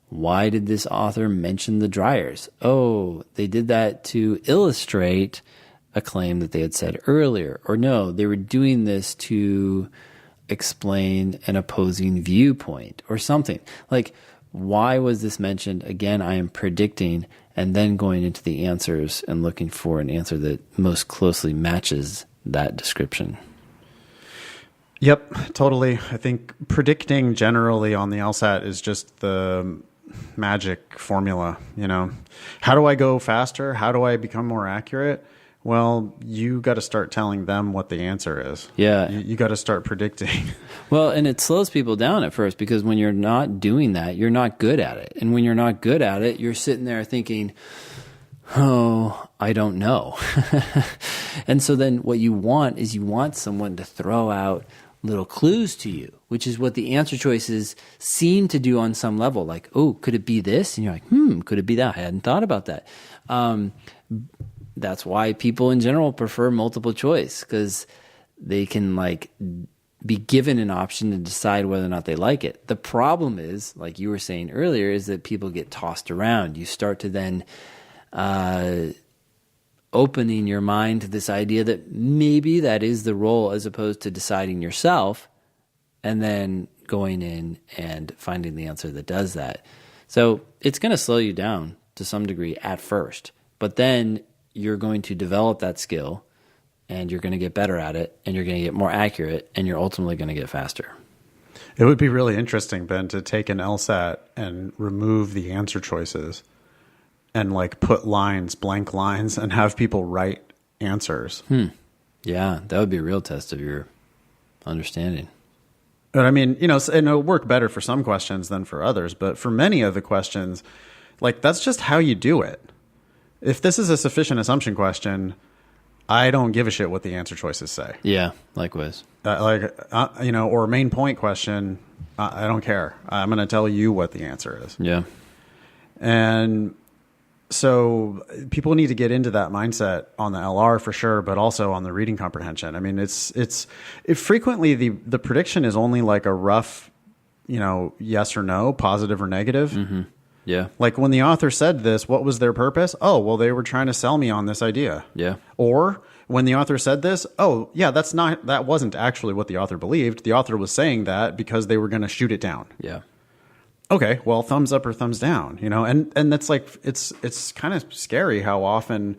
Speaker 2: why did this author mention the dryers? Oh, they did that to illustrate a claim that they had said earlier. Or no, they were doing this to explain an opposing viewpoint or something. Like, why was this mentioned? Again, I am predicting and then going into the answers and looking for an answer that most closely matches that description.
Speaker 1: Yep, totally. I think predicting generally on the LSAT is just the magic formula, you know. How do I go faster? How do I become more accurate? Well, you got to start telling them what the answer is.
Speaker 2: Yeah.
Speaker 1: You got to start predicting.
Speaker 2: Well, and it slows people down at first because when you're not doing that, you're not good at it. And when you're not good at it, you're sitting there thinking, oh, I don't know. And so then what you want is you want someone to throw out little clues to you, which is what the answer choices seem to do on some level. Like, oh, could it be this? And you're like, could it be that? I hadn't thought about that. That's why people in general prefer multiple choice, because they can like be given an option to decide whether or not they like it. The problem is, like you were saying earlier, is that people get tossed around. You start to then opening your mind to this idea that maybe that is the role as opposed to deciding yourself and then going in and finding the answer that does that. So it's going to slow you down to some degree at first, but then you're going to develop that skill and you're going to get better at it and you're going to get more accurate and you're ultimately going to get faster.
Speaker 1: It would be really interesting, Ben, to take an LSAT and remove the answer choices and like put lines, blank lines, and have people write answers.
Speaker 2: Yeah, that would be a real test of your understanding.
Speaker 1: But I mean, you know, and it'll work better for some questions than for others. But for many of the questions, like that's just how you do it. If this is a sufficient assumption question, I don't give a shit what the answer choices say.
Speaker 2: Yeah, likewise.
Speaker 1: You know, or main point question, I don't care. I'm going to tell you what the answer is.
Speaker 2: Yeah.
Speaker 1: And so people need to get into that mindset on the LR for sure, but also on the reading comprehension. I mean, it's frequently the prediction is only like a rough, you know, yes or no, positive or negative.
Speaker 2: Mm-hmm. Yeah.
Speaker 1: Like when the author said this, what was their purpose? Oh, well, they were trying to sell me on this idea.
Speaker 2: Yeah.
Speaker 1: Or when the author said this, oh, yeah, that wasn't actually what the author believed. The author was saying that because they were going to shoot it down.
Speaker 2: Yeah.
Speaker 1: Okay, well, thumbs up or thumbs down, you know, and that's like, it's kind of scary how often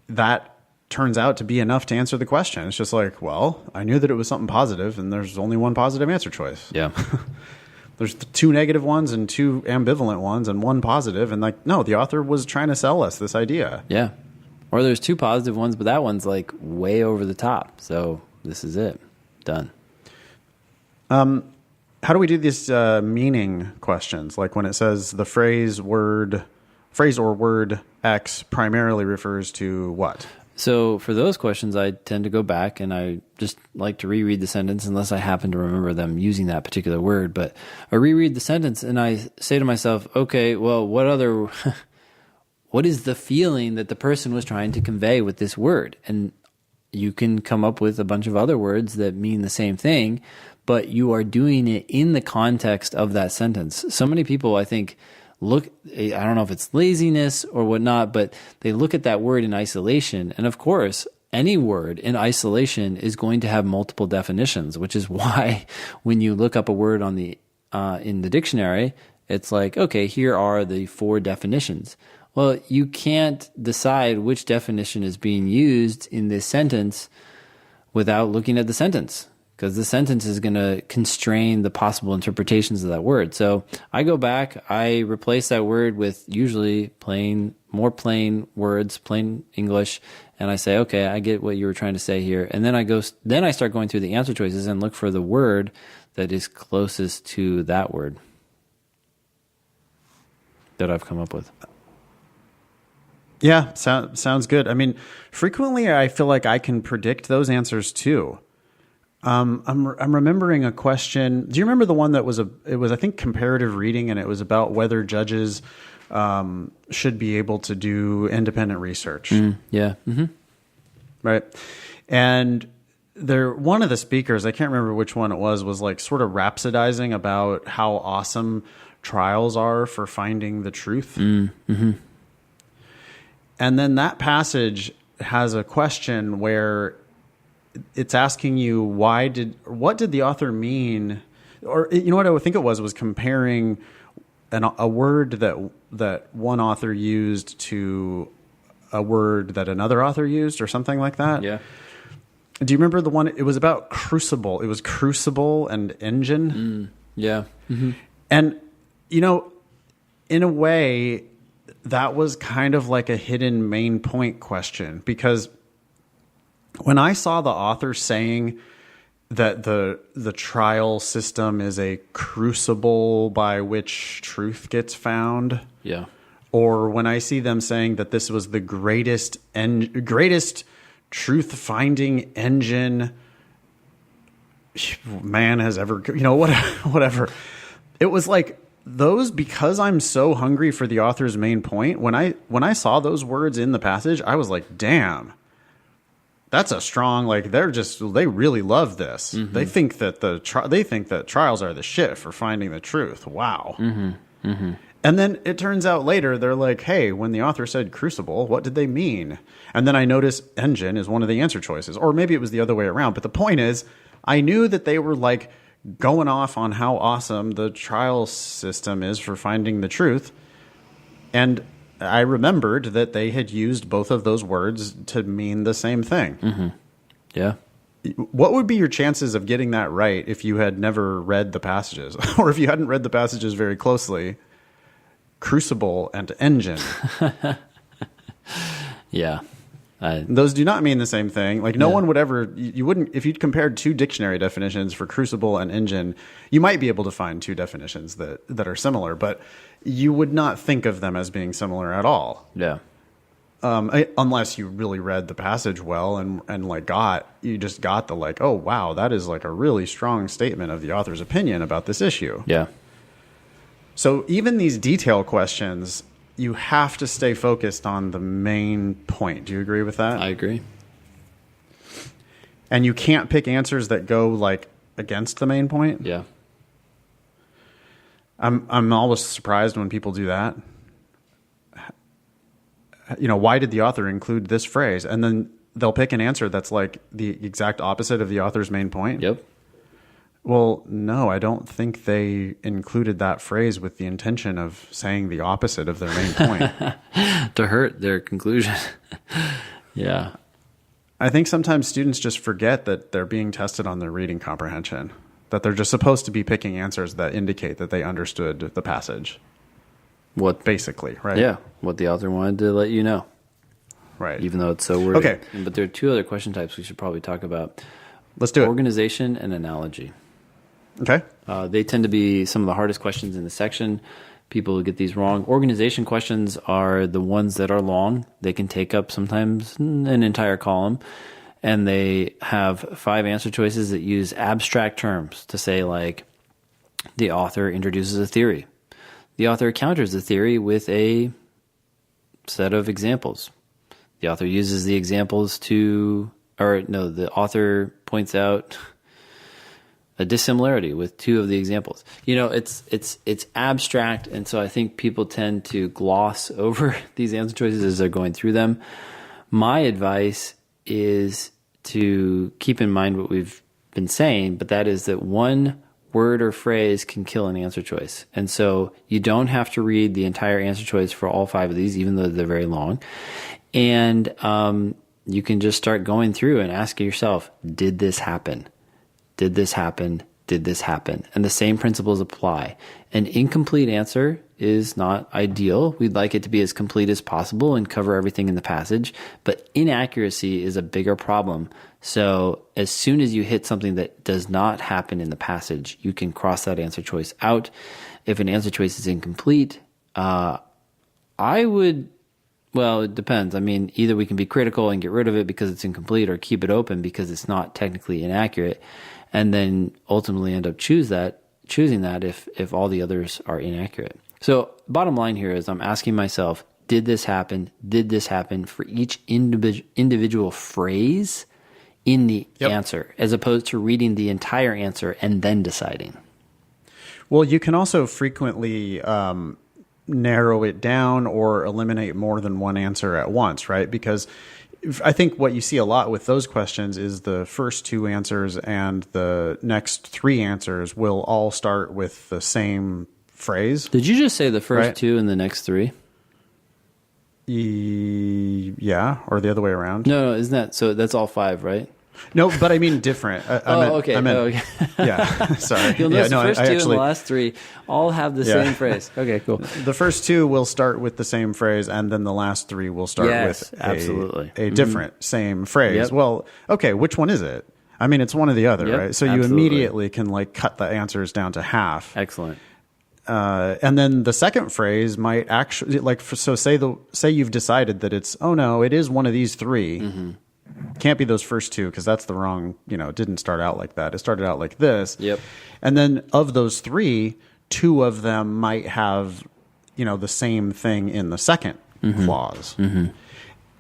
Speaker 1: that turns out to be enough to answer the question. It's just like, well, I knew that it was something positive and there's only one positive answer choice.
Speaker 2: Yeah.
Speaker 1: There's two negative ones and two ambivalent ones and one positive. And like, no, the author was trying to sell us this idea.
Speaker 2: Yeah. Or there's two positive ones, but that one's like way over the top. So this is it. Done.
Speaker 1: How do we do these meaning questions? Like when it says the phrase or word X primarily refers to what?
Speaker 2: So for those questions, I tend to go back and I just like to reread the sentence unless I happen to remember them using that particular word. But I reread the sentence and I say to myself, okay, well, what is the feeling that the person was trying to convey with this word? And you can come up with a bunch of other words that mean the same thing, but you are doing it in the context of that sentence. So many people, I think, I don't know if it's laziness or whatnot, but they look at that word in isolation. And of course, any word in isolation is going to have multiple definitions, which is why when you look up a word on in the dictionary, it's like, okay, here are the 4 definitions. Well, you can't decide which definition is being used in this sentence without looking at the sentence, because the sentence is going to constrain the possible interpretations of that word. So I go back, I replace that word with usually more plain words, plain English, and I say, okay, I get what you were trying to say here. And then I start going through the answer choices and look for the word that is closest to that word that I've come up with.
Speaker 1: Yeah, sounds good. I mean, frequently I feel like I can predict those answers too. I'm remembering a question. Do you remember the one that it was I think comparative reading, and it was about whether judges should be able to do independent research.
Speaker 2: Yeah. Mm-hmm.
Speaker 1: Right. And one of the speakers, I can't remember which one it was like sort of rhapsodizing about how awesome trials are for finding the truth.
Speaker 2: Mm-hmm.
Speaker 1: And then that passage has a question where it's asking you what did the author mean? Or you know what I would think it was comparing a word that one author used to a word that another author used or something like that.
Speaker 2: Yeah.
Speaker 1: Do you remember the one? It was about crucible. It was crucible and engine.
Speaker 2: Yeah. Mm-hmm.
Speaker 1: And, in a way, that was kind of like a hidden main point question, because when I saw the author saying that the trial system is a crucible by which truth gets found,
Speaker 2: Yeah.
Speaker 1: or when I see them saying that this was the greatest truth-finding engine man has ever, whatever. It was like those, because I'm so hungry for the author's main point, when I saw those words in the passage, I was like, damn, that's a strong, like, they really love this. Mm-hmm. They think that trials are the shit for finding the truth. Wow.
Speaker 2: Mm-hmm. Mm-hmm.
Speaker 1: And then it turns out later, they're like, hey, when the author said crucible, what did they mean? And then I noticed engine is one of the answer choices. Or maybe it was the other way around. But the point is, I knew that they were like going off on how awesome the trial system is for finding the truth. And I remembered that they had used both of those words to mean the same thing.
Speaker 2: Mm-hmm. Yeah.
Speaker 1: What would be your chances of getting that right if you had never read the passages? Or if you hadn't read the passages very closely? Crucible and engine.
Speaker 2: Yeah.
Speaker 1: Those do not mean the same thing. Like, no one would ever, you wouldn't, if you'd compared two dictionary definitions for crucible and engine, you might be able to find two definitions that are similar, but you would not think of them as being similar at all.
Speaker 2: Yeah.
Speaker 1: Unless you really read the passage well and you just got the like, oh, wow, that is like a really strong statement of the author's opinion about this issue.
Speaker 2: Yeah.
Speaker 1: So even these detail questions, you have to stay focused on the main point. Do you agree with that?
Speaker 2: I agree.
Speaker 1: And you can't pick answers that go like against the main point?
Speaker 2: Yeah.
Speaker 1: I'm always surprised when people do that. Why did the author include this phrase? And then they'll pick an answer that's like the exact opposite of the author's main point.
Speaker 2: Yep.
Speaker 1: Well, no, I don't think they included that phrase with the intention of saying the opposite of their main point.
Speaker 2: To hurt their conclusion. Yeah.
Speaker 1: I think sometimes students just forget that they're being tested on their reading comprehension, that they're just supposed to be picking answers that indicate that they understood the passage. Basically, right?
Speaker 2: Yeah, what the author wanted to let you know.
Speaker 1: Right.
Speaker 2: Even though it's so wordy.
Speaker 1: Okay.
Speaker 2: But there are two other question types we should probably talk about.
Speaker 1: Let's do it.
Speaker 2: Organization and analogy.
Speaker 1: Okay.
Speaker 2: They tend to be some of the hardest questions in the section. People get these wrong. Organization questions are the ones that are long. They can take up sometimes an entire column. And they have 5 answer choices that use abstract terms to say, like, the author introduces a theory. The author counters the theory with a set of examples. The author uses the examples the author points out a dissimilarity with 2 of the examples. It's abstract, and so I think people tend to gloss over these answer choices as they're going through them. My advice is to keep in mind what we've been saying, but that is that one word or phrase can kill an answer choice. And so you don't have to read the entire answer choice for all 5 of these, even though they're very long. And you can just start going through and asking yourself, did this happen? Did this happen? Did this happen? And the same principles apply. An incomplete answer is not ideal. We'd like it to be as complete as possible and cover everything in the passage, but inaccuracy is a bigger problem. So as soon as you hit something that does not happen in the passage, you can cross that answer choice out. If an answer choice is incomplete, it depends. I mean, either we can be critical and get rid of it because it's incomplete, or keep it open because it's not technically inaccurate, and then ultimately end up choosing that if all the others are inaccurate. So bottom line here is I'm asking myself, did this happen? Did this happen for each individual phrase in the
Speaker 1: Yep.
Speaker 2: answer, as opposed to reading the entire answer and then deciding.
Speaker 1: Well, you can also frequently narrow it down or eliminate more than one answer at once, right? Because I think what you see a lot with those questions is the first two answers and the next three answers will all start with the same phrase.
Speaker 2: Did you just say the first
Speaker 1: Right.
Speaker 2: two and the next three?
Speaker 1: Yeah, or the other way around.
Speaker 2: No, isn't that so? That's all five, right?
Speaker 1: No, but I mean different.
Speaker 2: Okay.
Speaker 1: Okay. Yeah, sorry.
Speaker 2: You'll notice
Speaker 1: yeah,
Speaker 2: the first
Speaker 1: I
Speaker 2: two
Speaker 1: actually,
Speaker 2: and the last three all have the
Speaker 1: Yeah.
Speaker 2: same phrase. Okay, cool.
Speaker 1: the first two will start with the same phrase, and then the last three will start
Speaker 2: Yes,
Speaker 1: with
Speaker 2: absolutely.
Speaker 1: a different same phrase.
Speaker 2: Yep.
Speaker 1: Well, okay, which one is it? I mean, it's one or the other,
Speaker 2: Yep,
Speaker 1: right? So you
Speaker 2: absolutely.
Speaker 1: immediately can like cut the answers down to half.
Speaker 2: Excellent.
Speaker 1: And then the second phrase might actually say you've decided that it's, oh no, it is one of these three.
Speaker 2: Mm-hmm.
Speaker 1: Can't be those first two because that's the wrong, it didn't start out like that. It started out like this.
Speaker 2: Yep.
Speaker 1: And then of those three, two of them might have, the same thing in the second clause. Mm-hmm.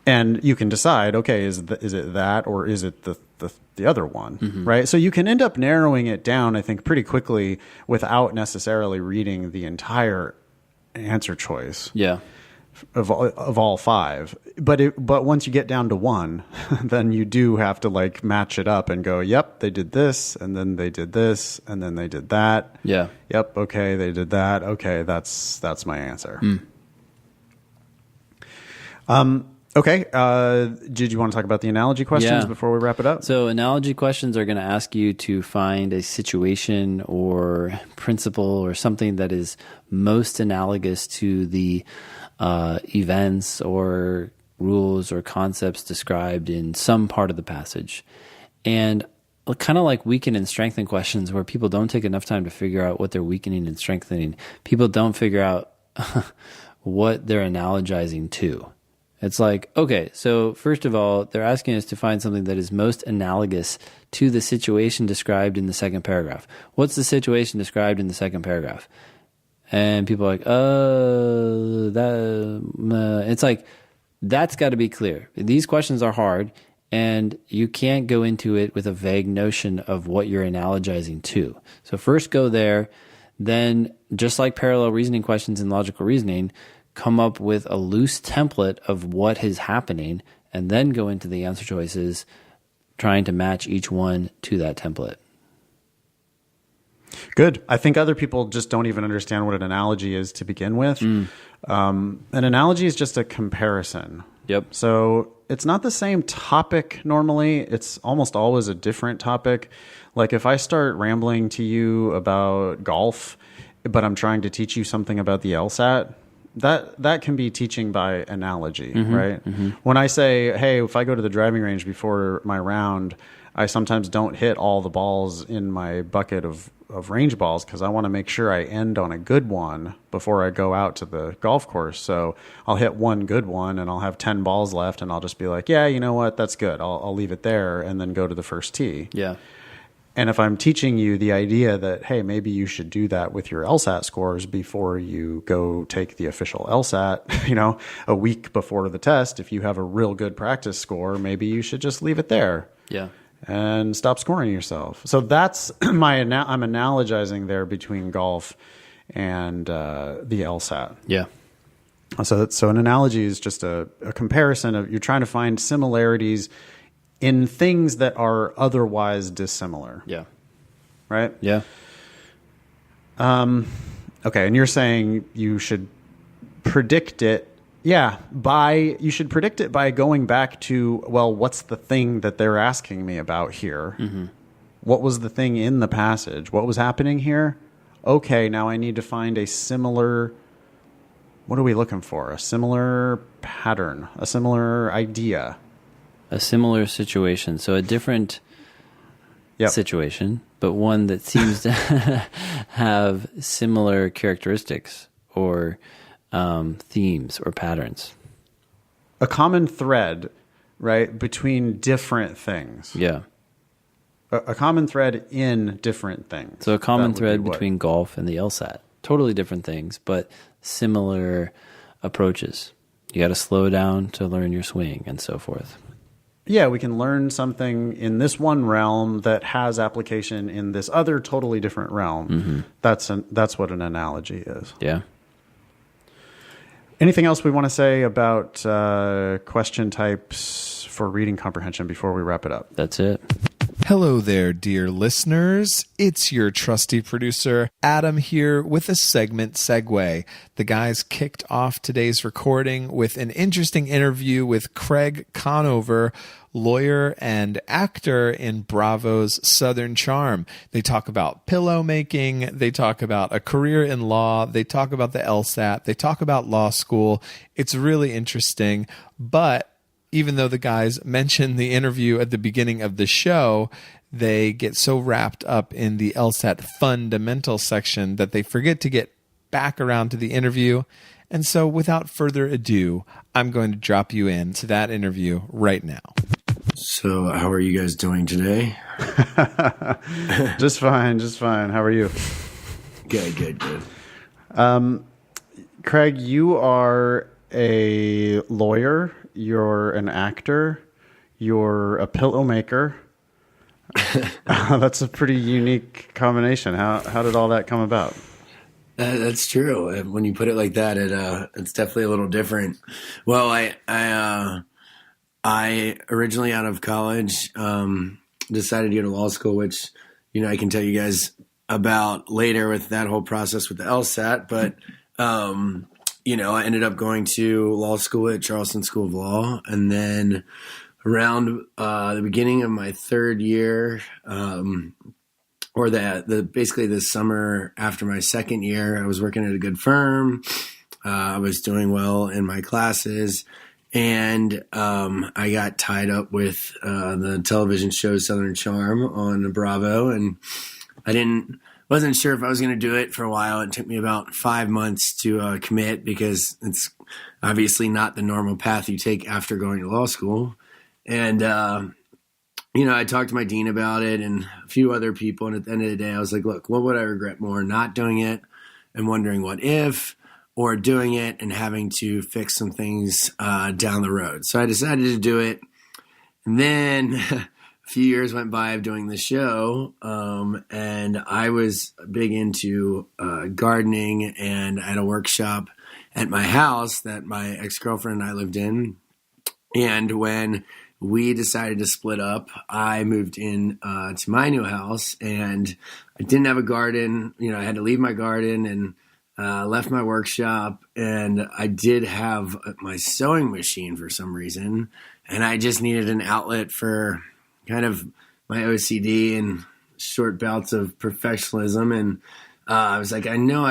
Speaker 1: And you can decide, okay, is it that or is it the other one, right? So you can end up narrowing it down, I think, pretty quickly without necessarily reading the entire answer choice.
Speaker 2: Yeah.
Speaker 1: Of all five, but once you get down to one, then you do have to like match it up and go, yep, they did this, and then they did this, and then they did that.
Speaker 2: Yeah.
Speaker 1: Yep. Okay, they did that. Okay, that's my answer. Okay. Did you want to talk about the analogy questions
Speaker 2: Yeah.
Speaker 1: before we wrap it up?
Speaker 2: So analogy questions are going to ask you to find a situation or principle or something that is most analogous to the events or rules or concepts described in some part of the passage. And kind of like weaken and strengthen questions where people don't take enough time to figure out what they're weakening and strengthening. People don't figure out what they're analogizing to. It's like, okay, so first of all, they're asking us to find something that is most analogous to the situation described in the second paragraph. What's the situation described in the second paragraph? And people are like, it's like, that's got to be clear. These questions are hard, and you can't go into it with a vague notion of what you're analogizing to. So first go there, then just like parallel reasoning questions in logical reasoning, come up with a loose template of what is happening, and then go into the answer choices, trying to match each one to that template.
Speaker 1: Good. I think other people just don't even understand what an analogy is to begin with. An analogy is just a comparison.
Speaker 2: Yep.
Speaker 1: So it's not the same topic normally. It's almost always a different topic. Like if I start rambling to you about golf, but I'm trying to teach you something about the LSAT, that can be teaching by analogy, right? When I say, hey, if I go to the driving range before my round, I sometimes don't hit all the balls in my bucket of range balls because I want to make sure I end on a good one before I go out to the golf course. So I'll hit one good one and I'll have 10 balls left and I'll just be like, yeah, you know what? That's good. I'll leave it there and then go to the first tee.
Speaker 2: Yeah.
Speaker 1: And if I'm teaching you the idea that, hey, maybe you should do that with your LSAT scores before you go take the official LSAT, a week before the test, if you have a real good practice score, maybe you should just leave it there.
Speaker 2: Yeah.
Speaker 1: And stop scoring yourself. So that's I'm analogizing there between golf and the LSAT.
Speaker 2: Yeah.
Speaker 1: So an analogy is just a comparison of you're trying to find similarities in things that are otherwise dissimilar.
Speaker 2: Yeah.
Speaker 1: Right?
Speaker 2: Yeah.
Speaker 1: Okay, and you're saying you should predict it. Yeah, you should predict it by going back to, well, what's the thing that they're asking me about here? What was the thing in the passage? What was happening here? Okay, now I need to find a similar, what are we looking for? A similar pattern, a similar idea.
Speaker 2: A similar situation. So a different situation, but one that seems to have similar characteristics or themes or patterns.
Speaker 1: A common thread, right, between different things.
Speaker 2: Yeah.
Speaker 1: A common thread in different things.
Speaker 2: So a common
Speaker 1: That would
Speaker 2: thread
Speaker 1: be what?
Speaker 2: between golf and the LSAT. Totally different things, but similar approaches. You got to slow down to learn your swing and so forth.
Speaker 1: yeah, we can learn something in this one realm that has application in this other totally different realm. That's what an analogy is.
Speaker 2: Yeah.
Speaker 1: Anything else we want to say about question types for reading comprehension before we wrap it up?
Speaker 2: That's it.
Speaker 3: Hello there, dear listeners. It's your trusty producer, Adam, here with a segment segue. The guys kicked off today's recording with an interesting interview with Craig Conover, lawyer and actor in Bravo's Southern Charm. They talk about pillow making. They talk about a career in law. They talk about the LSAT. They talk about law school. It's really interesting, but even though the guys mentioned the interview at the beginning of the show, they get so wrapped up in the LSAT fundamental section that they forget to get back around to the interview. And so without further ado, I'm going to drop you into that interview right now.
Speaker 4: So how are you guys doing today?
Speaker 1: Just fine. How are you?
Speaker 4: Good.
Speaker 1: Craig, you are a lawyer. You're an actor. You're a pillow maker. That's a pretty unique combination. How did all that come about?
Speaker 4: That's true. When you put it like that, it's definitely a little different. Well, I originally out of college decided to go to law school, which I can tell you guys about later with that whole process with the LSAT, but. I ended up going to law school at Charleston School of Law. And then around the beginning of my third year, or basically the summer after my second year, I was working at a good firm. I was doing well in my classes. And I got tied up with the television show Southern Charm on Bravo. And wasn't sure if I was going to do it for a while. It took me about 5 months to commit because it's obviously not the normal path you take after going to law school. And, I talked to my dean about it and a few other people. And at the end of the day, I was like, look, what would I regret more? Not doing it and wondering what if, or doing it and having to fix some things down the road. So I decided to do it. And then a few years went by of doing the show, and I was big into gardening, and I had a workshop at my house that my ex-girlfriend and I lived in. And when we decided to split up, I moved in to my new house, and I didn't have a garden. I had to leave my garden and left my workshop, and I did have my sewing machine for some reason, and I just needed an outlet for kind of my OCD and short bouts of perfectionism. And I was like, I know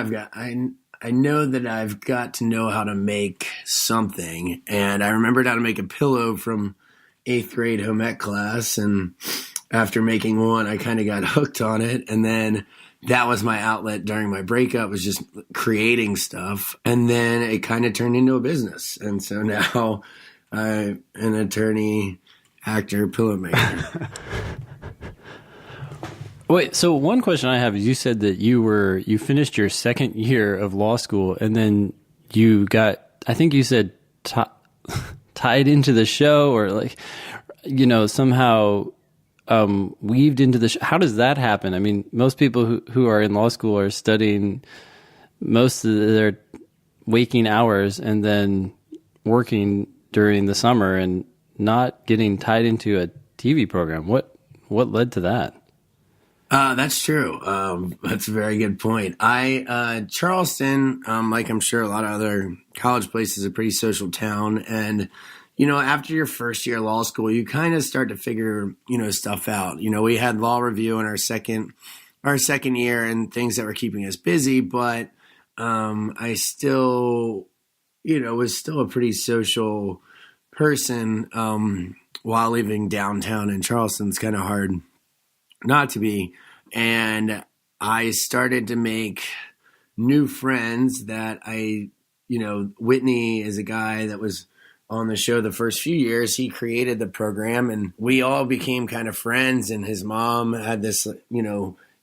Speaker 4: that I've got to know how to make something. And I remembered how to make a pillow from 8th grade home ec class. And after making one, I kind of got hooked on it. And then that was my outlet during my breakup, was just creating stuff. And then it kind of turned into a business. And so now I'm an attorney, actor, pillow maker.
Speaker 2: Wait, so one question I have is, you said that you finished your second year of law school and then you got, I think you said tied into the show, or somehow weaved into the show. How does that happen? I mean, most people who are in law school are studying most of their waking hours and then working during the summer and not getting tied into a TV program. What led to that?
Speaker 4: That's true. That's a very good point. Charleston, like I'm sure a lot of other college places, is a pretty social town. And, after your first year of law school, you kind of start to figure, stuff out. We had law review in our second year and things that were keeping us busy, but, I still, was still a pretty social person, while living downtown in Charleston. It's kind of hard not to be. And I started to make new friends that Whitney is a guy that was on the show the first few years. He created the program and we all became kind of friends. And his mom had this,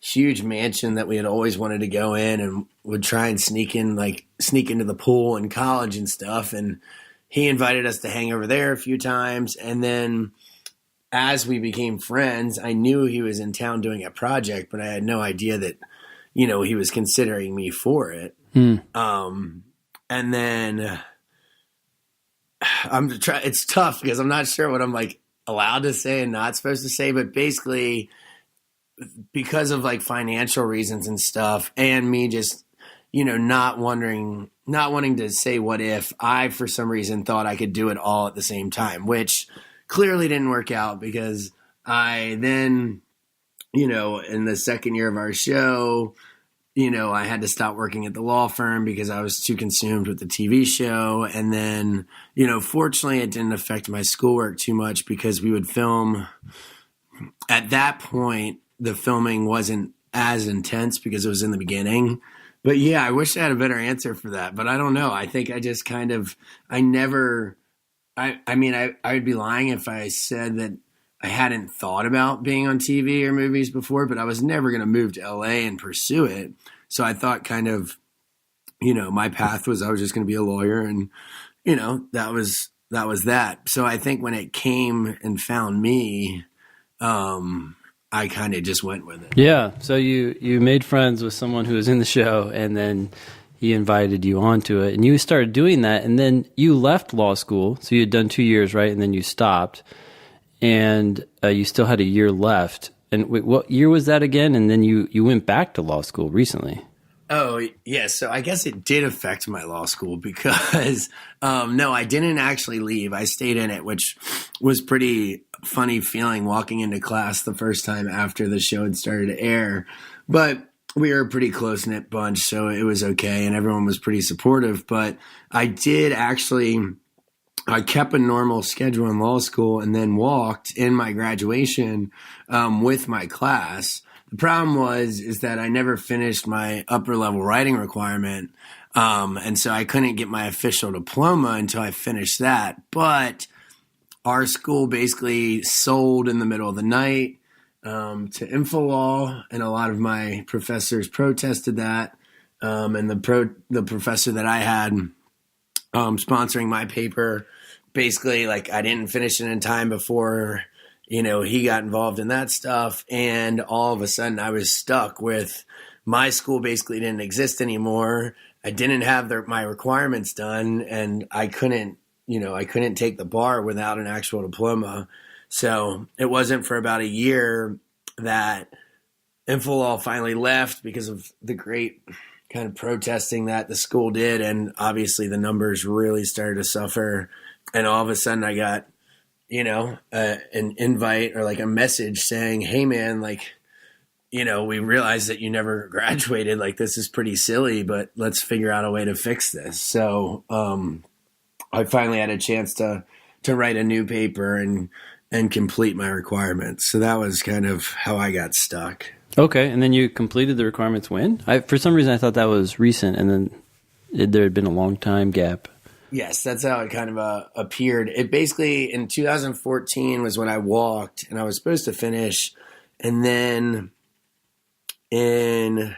Speaker 4: huge mansion that we had always wanted to go in, and would try and sneak into the pool in college and stuff. And he invited us to hang over there a few times. And then as we became friends, I knew he was in town doing a project, but I had no idea that, you know, he was considering me for it. And then it's tough because I'm not sure what I'm like allowed to say and not supposed to say, but basically because of like financial reasons and stuff, and me just, you know, not wanting to say what if, I for some reason thought I could do it all at the same time, which clearly didn't work out because I then, you know, in the second year of our show, you know, I had to stop working at the law firm because I was too consumed with the TV show. And then, you know, fortunately it didn't affect my schoolwork too much because we would film. At that point, the filming wasn't as intense because it was in the beginning. But yeah, I wish I had a better answer for that. But I don't know. I think I just kind of, I would be lying if I said that I hadn't thought about being on TV or movies before, but I was never going to move to LA and pursue it. So I thought kind of, you know, my path was I was just going to be a lawyer, and, you know, that was that. So I think when it came and found me, I kind of just went with it.
Speaker 2: Yeah. So you made friends with someone who was in the show, and then he invited you onto it, and you started doing that, and then you left law school. So you had done 2 years, right? And then you stopped. And you still had a year left. And wait, what year was that again? And then you went back to law school recently.
Speaker 4: Oh, yeah. So I guess it did affect my law school because, no, I didn't actually leave. I stayed in it, which was pretty funny feeling walking into class the first time after the show had started to air. But we were a pretty close-knit bunch, so it was okay, and everyone was pretty supportive. But I kept a normal schedule in law school and then walked in my graduation with my class. The problem is that I never finished my upper level writing requirement. And so I couldn't get my official diploma until I finished that. But our school basically sold in the middle of the night to InfoLaw, and a lot of my professors protested that. And the professor that I had sponsoring my paper, basically, like, I didn't finish it in time before, you know, he got involved in that stuff. And all of a sudden I was stuck with my school basically didn't exist anymore. I didn't have my requirements done, and I couldn't take the bar without an actual diploma. So it wasn't for about a year that InfoLaw finally left because of the great kind of protesting that the school did. And obviously the numbers really started to suffer. And all of a sudden I got, you know, an invite or like a message saying, hey man, like, you know, we realize that you never graduated. Like, this is pretty silly, but let's figure out a way to fix this. So I finally had a chance to write a new paper and complete my requirements. So that was kind of how I got stuck.
Speaker 2: Okay, and then you completed the requirements when? For some reason I thought that was recent, and then there had been a long time gap.
Speaker 4: Yes, that's how it kind of appeared. It basically, in 2014 was when I walked, and I was supposed to finish. And then in,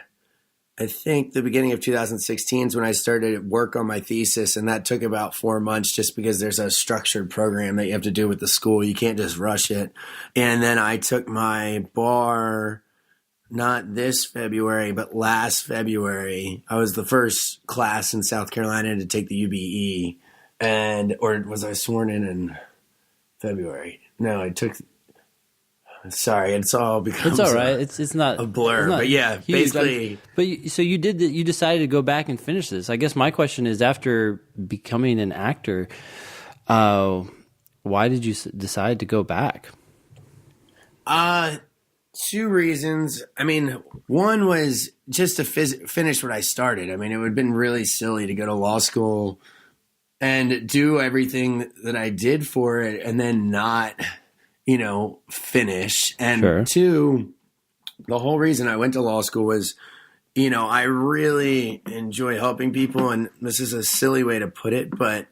Speaker 4: I think, the beginning of 2016 is when I started work on my thesis, and that took about 4 months just because there's a structured program that you have to do with the school. You can't just rush it. And then I took my bar not this February, but last February. I was the first class in South Carolina to take the UBE. Or was I sworn in February? No, I took... Sorry, it's all becomes
Speaker 2: it's all right. It's not
Speaker 4: a blur, but yeah,
Speaker 2: huge.
Speaker 4: basically.
Speaker 2: So you did that. You decided to go back and finish this. I guess my question is, after becoming an actor, why did you decide to go back?
Speaker 4: Two reasons. I mean, one was just to finish what I started. I mean, it would have been really silly to go to law school and do everything that I did for it and then not, you know, finish. And
Speaker 2: Sure.
Speaker 4: Two, the whole reason I went to law school was, you know, I really enjoy helping people. And this is a silly way to put it, but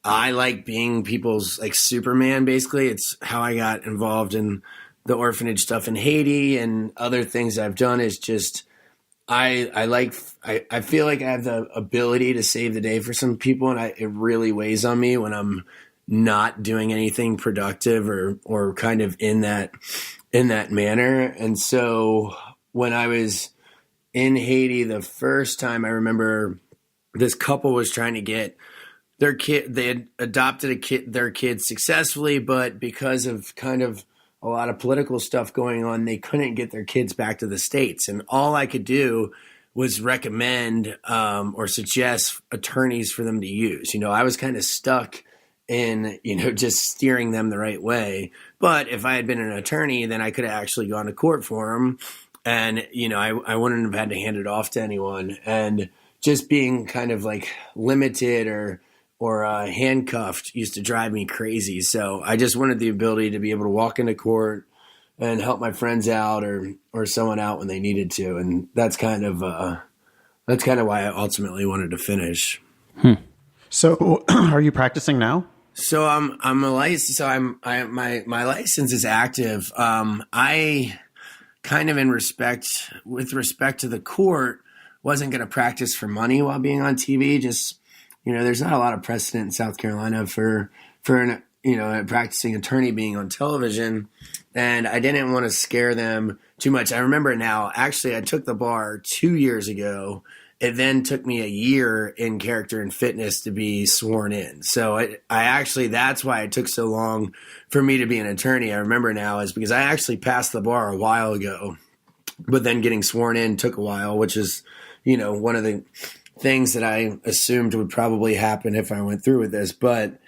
Speaker 4: I like being people's like Superman, basically. It's how I got involved in the orphanage stuff in Haiti and other things I've done. Is just, I feel like I have the ability to save the day for some people. And it really weighs on me when I'm not doing anything productive or kind of in that manner. And so when I was in Haiti the first time, I remember this couple was trying to get their kid, they had adopted their kid successfully, but because of kind of a lot of political stuff going on, they couldn't get their kids back to the States. And all I could do was recommend or suggest attorneys for them to use. I was kind of stuck in, just steering them the right way. But if I had been an attorney, then I could have actually gone to court for them. And, I wouldn't have had to hand it off to anyone. And just being kind of like limited or handcuffed used to drive me crazy. So I just wanted the ability to be able to walk into court and help my friends out or someone out when they needed to. And that's kind of why I ultimately wanted to finish.
Speaker 1: So are you practicing now?
Speaker 4: So I'm a licensed. So my license is active. I kind of with respect to the court, wasn't going to practice for money while being on TV. Just, there's not a lot of precedent in South Carolina for a practicing attorney being on television. And I didn't want to scare them too much. I remember now, actually, I took the bar 2 years ago. It then took me a year in character and fitness to be sworn in. So I actually, that's why it took so long for me to be an attorney. I remember now is because I actually passed the bar a while ago, but then getting sworn in took a while, which is, one of the things that I assumed would probably happen if I went through with this. But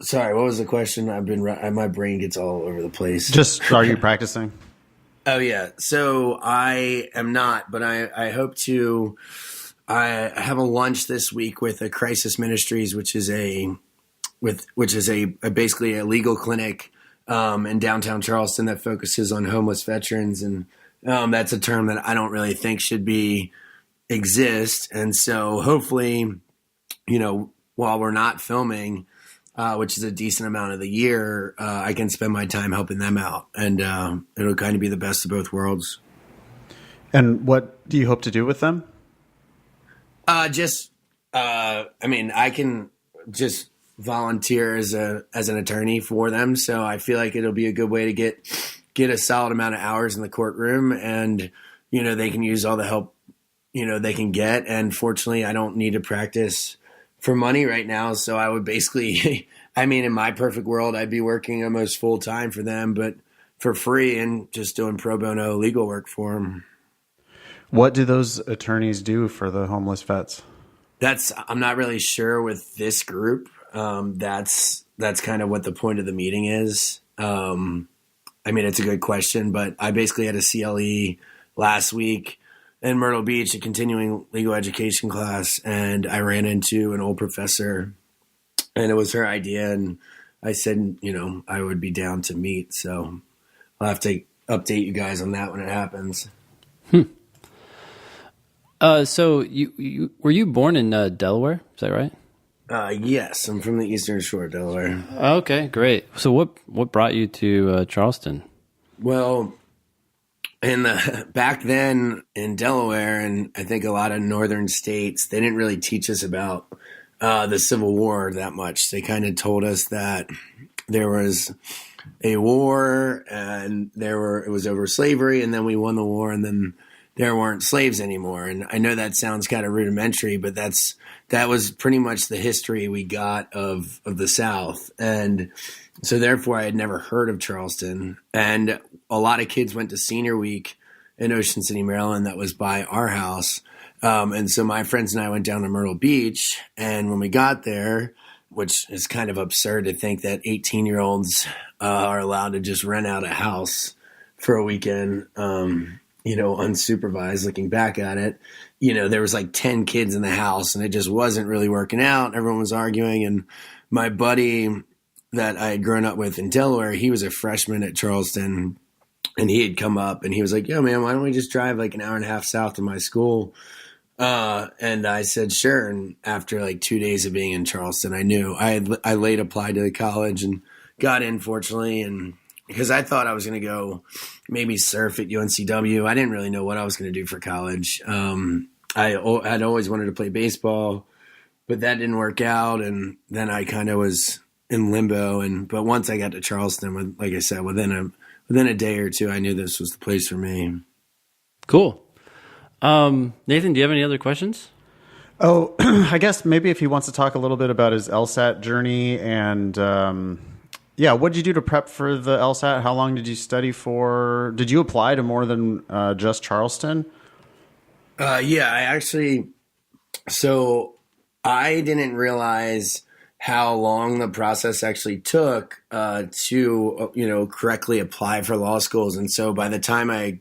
Speaker 4: sorry, what was the question? My brain gets all over the place.
Speaker 1: Just, are you practicing?
Speaker 4: Oh yeah. So I am not, but I hope to. I have a lunch this week with a Crisis Ministries, which is basically a legal clinic in downtown Charleston that focuses on homeless veterans, and that's a term that I don't really think should exist. And so hopefully, while we're not filming, which is a decent amount of the year, I can spend my time helping them out, and it'll kind of be the best of both worlds.
Speaker 1: And what do you hope to do with them?
Speaker 4: I can just volunteer as an attorney for them. So I feel like it'll be a good way to get a solid amount of hours in the courtroom, and, they can use all the help, they can get. And fortunately, I don't need to practice for money right now. So I would basically, in my perfect world, I'd be working almost full time for them, but for free and just doing pro bono legal work for them.
Speaker 1: What do those attorneys do for the homeless vets?
Speaker 4: I'm not really sure with this group. That's kind of what the point of the meeting is. It's a good question, but I basically had a CLE last week in Myrtle Beach, a continuing legal education class, and I ran into an old professor, and it was her idea, and I said, I would be down to meet. So I'll have to update you guys on that when it happens.
Speaker 2: So you were you born in Delaware? Is that right?
Speaker 4: Yes, I'm from the Eastern Shore, Delaware.
Speaker 2: Okay, great. So what brought you to Charleston?
Speaker 4: Well, back then in Delaware, and I think a lot of northern states, they didn't really teach us about the Civil War that much. They kind of told us that there was a war, and it was over slavery, and then we won the war, and then there weren't slaves anymore. And I know that sounds kind of rudimentary, but that was pretty much the history we got of the South. And so therefore I had never heard of Charleston. And a lot of kids went to senior week in Ocean City, Maryland, that was by our house. And so my friends and I went down to Myrtle Beach. And when we got there, which is kind of absurd to think that 18-year-olds are allowed to just rent out a house for a weekend, unsupervised. Looking back at it, there was like 10 kids in the house, and it just wasn't really working out. Everyone was arguing, and my buddy that I had grown up with in Delaware, he was a freshman at Charleston, and he had come up and he was like, "Yo, man, why don't we just drive like an hour and a half south to my school?" And I said, sure. And after like 2 days of being in Charleston, I knew I late applied to the college and got in, fortunately. And because I thought I was going to go maybe surf at UNCW. I didn't really know what I was going to do for college. I'd always wanted to play baseball, but that didn't work out. And then I kind of was in limbo. But once I got to Charleston, like I said, within a day or two, I knew this was the place for me.
Speaker 2: Cool. Nathan, do you have any other questions?
Speaker 1: Oh, I guess maybe if he wants to talk a little bit about his LSAT journey and, what did you do to prep for the LSAT? How long did you study for? Did you apply to more than just Charleston?
Speaker 4: So I didn't realize how long the process actually took to correctly apply for law schools. And so by the time I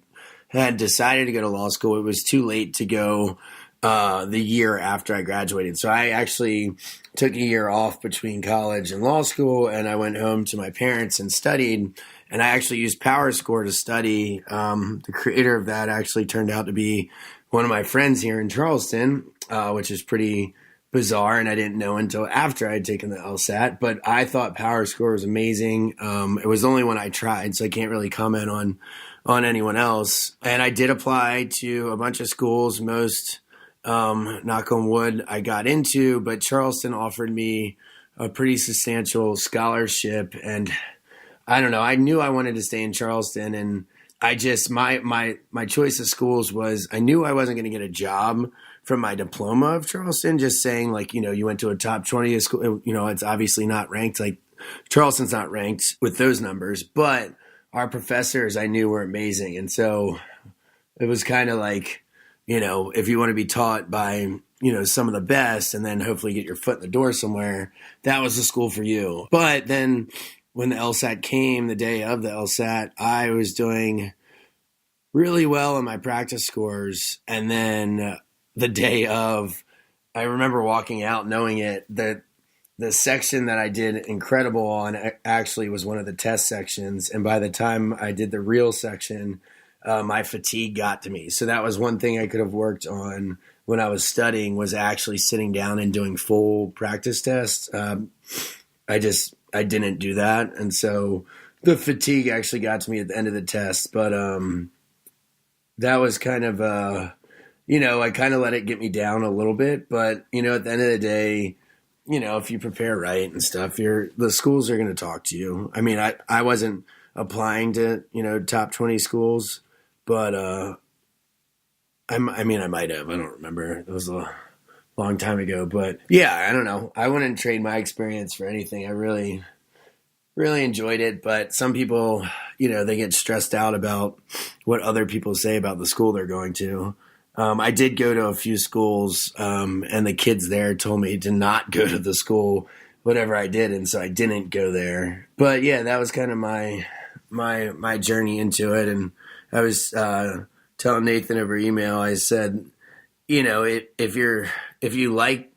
Speaker 4: had decided to go to law school, it was too late to go the year after I graduated. So I actually took a year off between college and law school, and I went home to my parents and studied. And I actually used PowerScore to study. The creator of that actually turned out to be one of my friends here in Charleston, which is pretty bizarre, and I didn't know until after I had taken the LSAT. But I thought PowerScore was amazing. It was the only one I tried, so I can't really comment on anyone else. And I did apply to a bunch of schools. Most, knock on wood, I got into, but Charleston offered me a pretty substantial scholarship. And I don't know, I knew I wanted to stay in Charleston, and I just, my choice of schools was, I knew I wasn't going to get a job from my diploma of Charleston, just saying like, you went to a top 20 school, it's obviously not ranked. Like Charleston's not ranked with those numbers, but our professors I knew were amazing. And so it was kind of like, if you want to be taught by, some of the best and then hopefully get your foot in the door somewhere, that was the school for you. But then when the LSAT came, the day of the LSAT, I was doing really well in my practice scores. And then the day of, I remember walking out knowing it, that the section that I did incredible on actually was one of the test sections. And by the time I did the real section, my fatigue got to me. So that was one thing I could have worked on when I was studying, was actually sitting down and doing full practice tests. I didn't do that. And so the fatigue actually got to me at the end of the test. But that was kind of, I kind of let it get me down a little bit. But, at the end of the day, if you prepare right and stuff, the schools are going to talk to you. I mean, I wasn't applying to, top 20 schools, but I might have. I don't remember. It was a long time ago. But, yeah, I don't know. I wouldn't trade my experience for anything. I really, really enjoyed it. But some people, they get stressed out about what other people say about the school they're going to. I did go to a few schools, and the kids there told me to not go to the school, whatever I did, and so I didn't go there. But yeah, that was kind of my journey into it. And I was telling Nathan over email, I said, if you like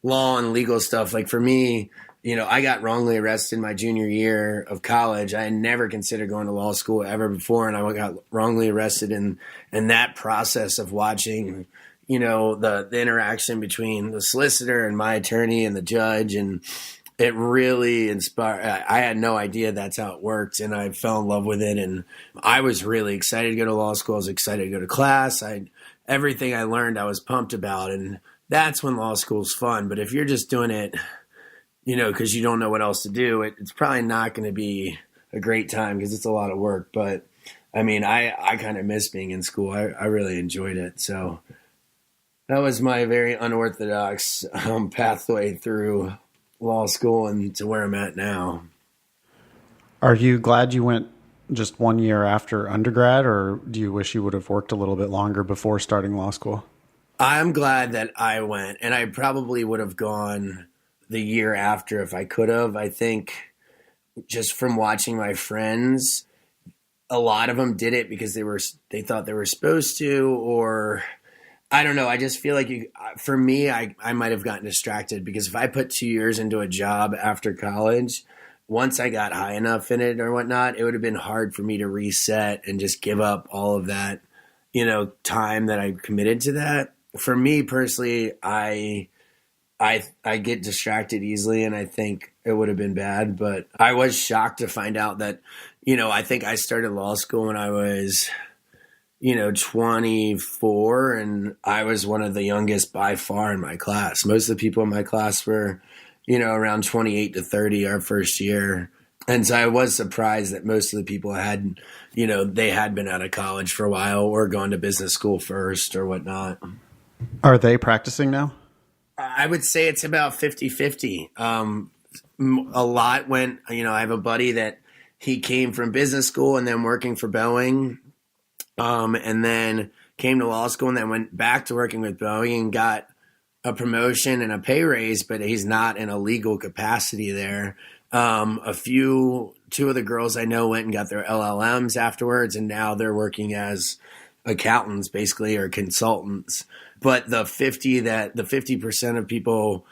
Speaker 4: law and legal stuff, like for me, I got wrongly arrested my junior year of college. I had never considered going to law school ever before, and I got wrongly arrested. And that process of watching, the interaction between the solicitor and my attorney and the judge, and it really inspired. I had no idea that's how it worked, and I fell in love with it. And I was really excited to go to law school. I was excited to go to class. Everything I learned, I was pumped about, and that's when law school's fun. But if you're just doing it, because you don't know what else to do, it's probably not going to be a great time because it's a lot of work. But, I mean, I kind of miss being in school. I really enjoyed it. So that was my very unorthodox pathway through law school and to where I'm at now.
Speaker 1: Are you glad you went just 1 year after undergrad, or do you wish you would have worked a little bit longer before starting law school?
Speaker 4: I'm glad that I went, and I probably would have gone the year after if I could have. I think just from watching my friends, a lot of them did it because they thought they were supposed to, or I don't know. I just feel like for me, I might have gotten distracted because if I put 2 years into a job after college, once I got high enough in it or whatnot, it would have been hard for me to reset and just give up all of that, time that I committed to that. For me personally, I get distracted easily, and I think it would have been bad. But I was shocked to find out that, I think I started law school when I was, 24, and I was one of the youngest by far in my class. Most of the people in my class were, around 28 to 30 our first year. And so I was surprised that most of the people had, they had been out of college for a while or gone to business school first or whatnot.
Speaker 1: Are they practicing now?
Speaker 4: I would say it's about 50-50. A lot went, I have a buddy that he came from business school and then working for Boeing, and then came to law school and then went back to working with Boeing and got a promotion and a pay raise, but he's not in a legal capacity there. Two of the girls I know went and got their LLMs afterwards, and now they're working as accountants basically, or consultants. But the 50% of people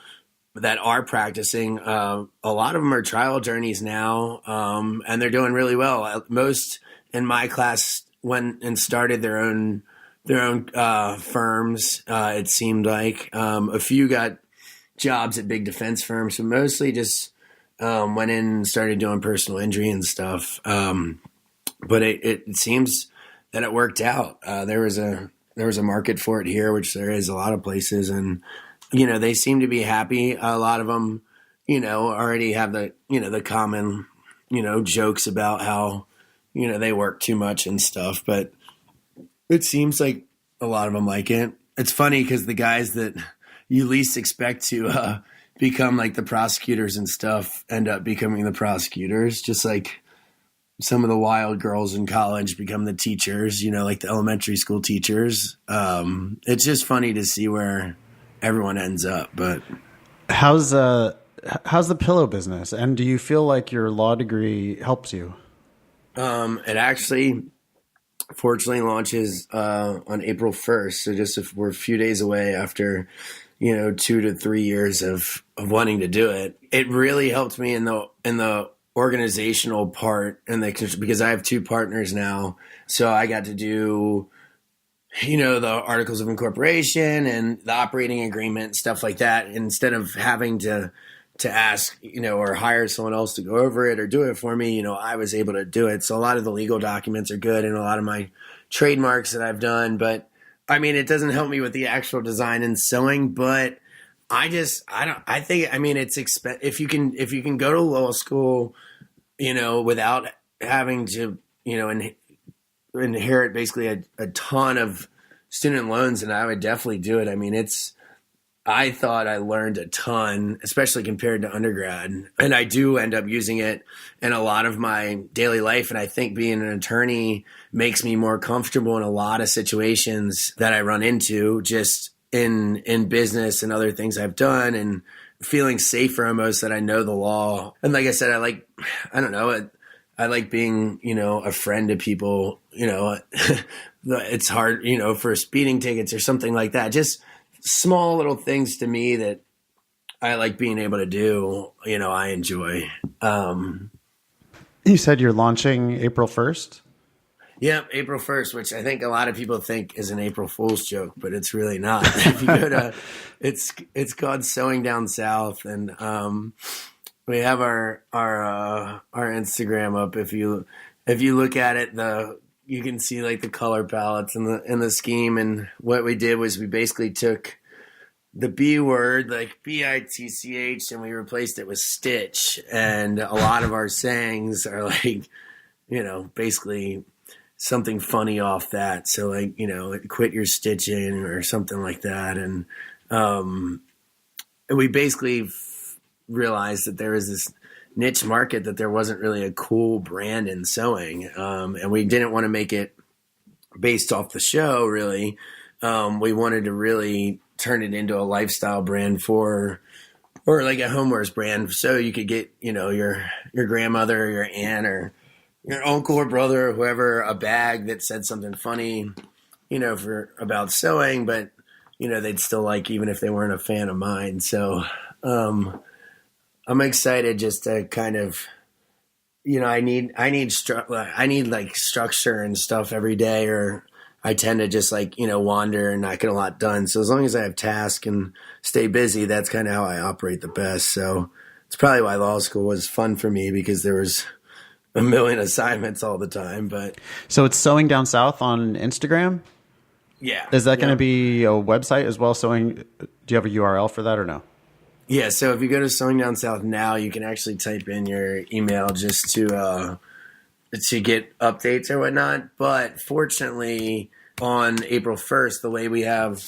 Speaker 4: that are practicing, a lot of them are trial attorneys now, and they're doing really well. Most in my class went and started their own firms. It seemed like a few got jobs at big defense firms, but mostly just went in and started doing personal injury and stuff. But it seems that it worked out. There was a market for it here, which there is a lot of places, and they seem to be happy. A lot of them, already have the common, jokes about how, they work too much and stuff, but it seems like a lot of them like it. It's funny because the guys that you least expect to become like the prosecutors and stuff end up becoming the prosecutors, just like some of the wild girls in college become the teachers, like the elementary school teachers. It's just funny to see where everyone ends up. But
Speaker 1: how's the pillow business? And do you feel like your law degree helps you?
Speaker 4: It actually fortunately launches on April 1st. So we're a few days away after, 2 to 3 years of wanting to do it. It really helped me in the organizational part, because I have 2 partners now. So I got to do, the articles of incorporation and the operating agreement, stuff like that, instead of having to ask, or hire someone else to go over it or do it for me. I was able to do it. So a lot of the legal documents are good and a lot of my trademarks that I've done, but I mean, it doesn't help me with the actual design and sewing, but it's if you can go to law school, without having to, inherit basically a ton of student loans, and I would definitely do it. I mean, I thought I learned a ton, especially compared to undergrad. And I do end up using it in a lot of my daily life. And I think being an attorney makes me more comfortable in a lot of situations that I run into just in business and other things I've done, and feeling safer almost that I know the law. And like I said, I like being, a friend to people, it's hard, for speeding tickets or something like that. Just small little things to me that I like being able to do, I enjoy.
Speaker 1: You said you're launching April 1st?
Speaker 4: Yep, April 1st, which I think a lot of people think is an April Fool's joke, but it's really not. If you go to, it's called Sewing Down South, and we have our Instagram up. If you look at it, you can see like the color palettes and the scheme. And what we did was we basically took the B word, like BITCH, and we replaced it with stitch. And a lot of our sayings are like, basically something funny off that. So like, quit your stitching or something like that. And we basically realized that there was this niche market, that there wasn't really a cool brand in sewing. And we didn't want to make it based off the show, really. We wanted to really turn it into a lifestyle brand or like a homewares brand. So you could get, your grandmother or your aunt or your uncle or brother or whoever a bag that said something funny, about sewing, but, they'd still like, even if they weren't a fan of mine. So, I'm excited just to kind of, I need like structure and stuff every day, or I tend to just like, wander and not get a lot done. So as long as I have tasks and stay busy, that's kind of how I operate the best. So it's probably why law school was fun for me, because there was a million assignments all the time. But
Speaker 1: so it's Sewing Down South on Instagram?
Speaker 4: Yeah.
Speaker 1: Is that going to be a website as well? Do you have a URL for that or no?
Speaker 4: Yeah, so if you go to Sewing Down South now, you can actually type in your email just to get updates or whatnot. But fortunately, on April 1st, the way we have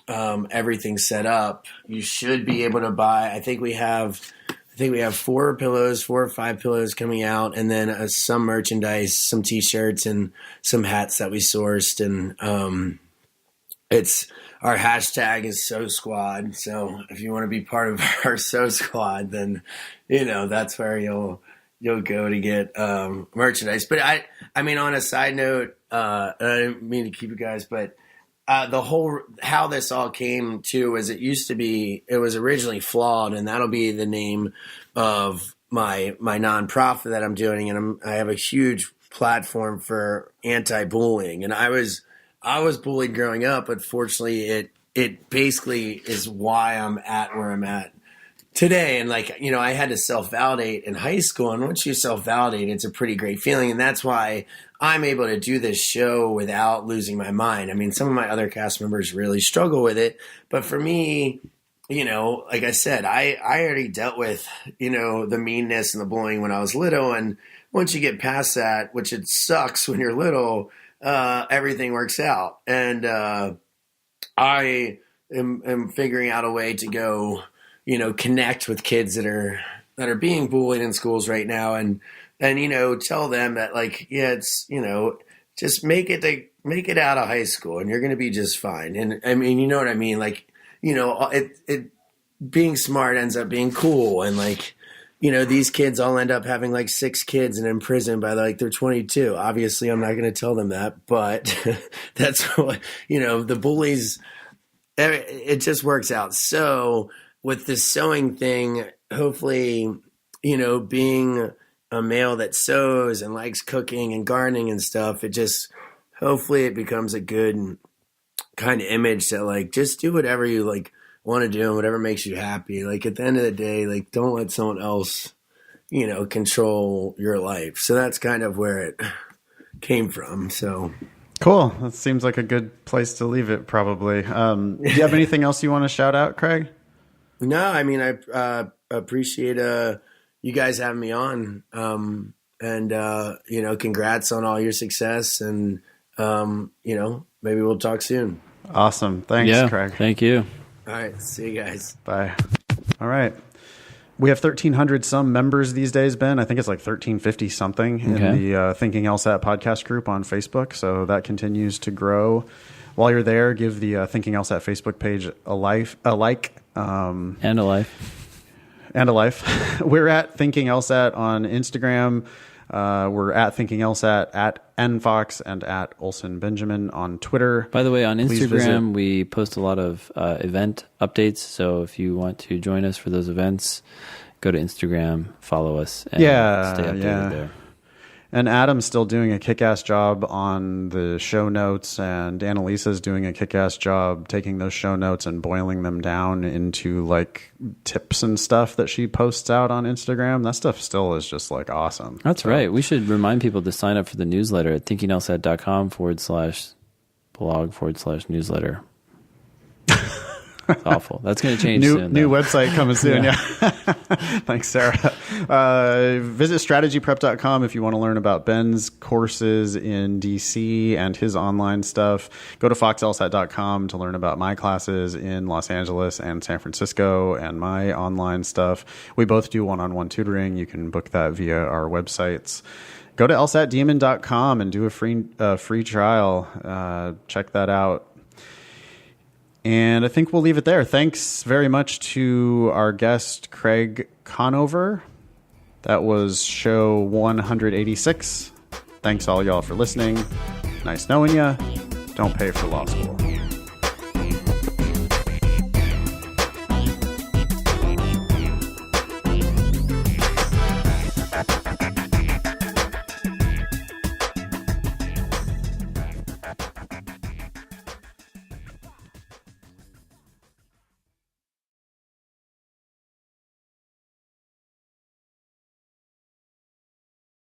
Speaker 4: everything set up, you should be able to buy. I think we have 4 or 5 pillows coming out, and then some merchandise, some T-shirts, and some hats that we sourced. And it's our hashtag is Sew Squad. So if you want to be part of our Sew Squad, then that's where you'll go to get merchandise. But I mean, on a side note, and I didn't mean to keep you guys, but the whole how this all came to is it was originally Flawed, and that'll be the name of my nonprofit that I'm doing, and I have a huge platform for anti-bullying, and I was bullied growing up, but fortunately it basically is why I'm at where I'm at today. And I had to self-validate in high school, and once you self-validate, it's a pretty great feeling, and that's why I'm able to do this show without losing my mind. I mean, some of my other cast members really struggle with it, but for me, like I said, I already dealt with, the meanness and the bullying when I was little, and once you get past that, which it sucks when you're little, everything works out. And I am figuring out a way to go, connect with kids that are being bullied in schools right now, and tell them that it's just make it out of high school, and you're going to be just fine. And I mean, you know what I mean? It being smart ends up being cool, and these kids all end up having 6 kids and in prison by they're 22. Obviously, I'm not going to tell them that, but that's what, the bullies, it just works out. So with this sewing thing, hopefully, being a male that sews and likes cooking and gardening and stuff, hopefully it becomes a good kind of image that just do whatever you want to do and whatever makes you happy. At the end of the day, don't let someone else, control your life. So that's kind of where it came from. So
Speaker 1: Cool. That seems like a good place to leave it, probably. Do you have anything else you want to shout out, Craig?
Speaker 4: No, I mean, I appreciate you guys having me on. And congrats on all your success. And, maybe we'll talk soon.
Speaker 1: Awesome. Thanks, Craig.
Speaker 2: Thank you.
Speaker 4: All right. See you guys.
Speaker 1: Bye. All right. We have 1,300 some members these days, Ben. I think it's 1,350 something in the Thinking LSAT podcast group on Facebook. So that continues to grow. While you're there, give the Thinking LSAT Facebook page a like.
Speaker 2: And a life.
Speaker 1: And a life. We're at Thinking LSAT on Instagram. We're at Thinking LSAT, at nfox, and at Olson Benjamin on Twitter.
Speaker 2: By the way, on Instagram, we post a lot of event updates. So if you want to join us for those events, go to Instagram, follow us, and stay updated there.
Speaker 1: And Adam's still doing a kick-ass job on the show notes, and Annalisa's doing a kick-ass job taking those show notes and boiling them down into tips and stuff that she posts out on Instagram. That stuff still is just awesome.
Speaker 2: That's right. We should remind people to sign up for the newsletter at thinkinglsat.com/blog/newsletter. It's awful. That's going to change soon.
Speaker 1: New website coming soon. Yeah. Thanks, Sarah. Visit strategyprep.com if you want to learn about Ben's courses in DC and his online stuff. Go to foxlsat.com to learn about my classes in Los Angeles and San Francisco and my online stuff. We both do one-on-one tutoring. You can book that via our websites. Go to lsatdemon.com and do a free trial. Check that out. And I think we'll leave it there. Thanks very much to our guest, Craig Conover. That was show 186. Thanks all y'all for listening. Nice knowing ya. Don't pay for law school.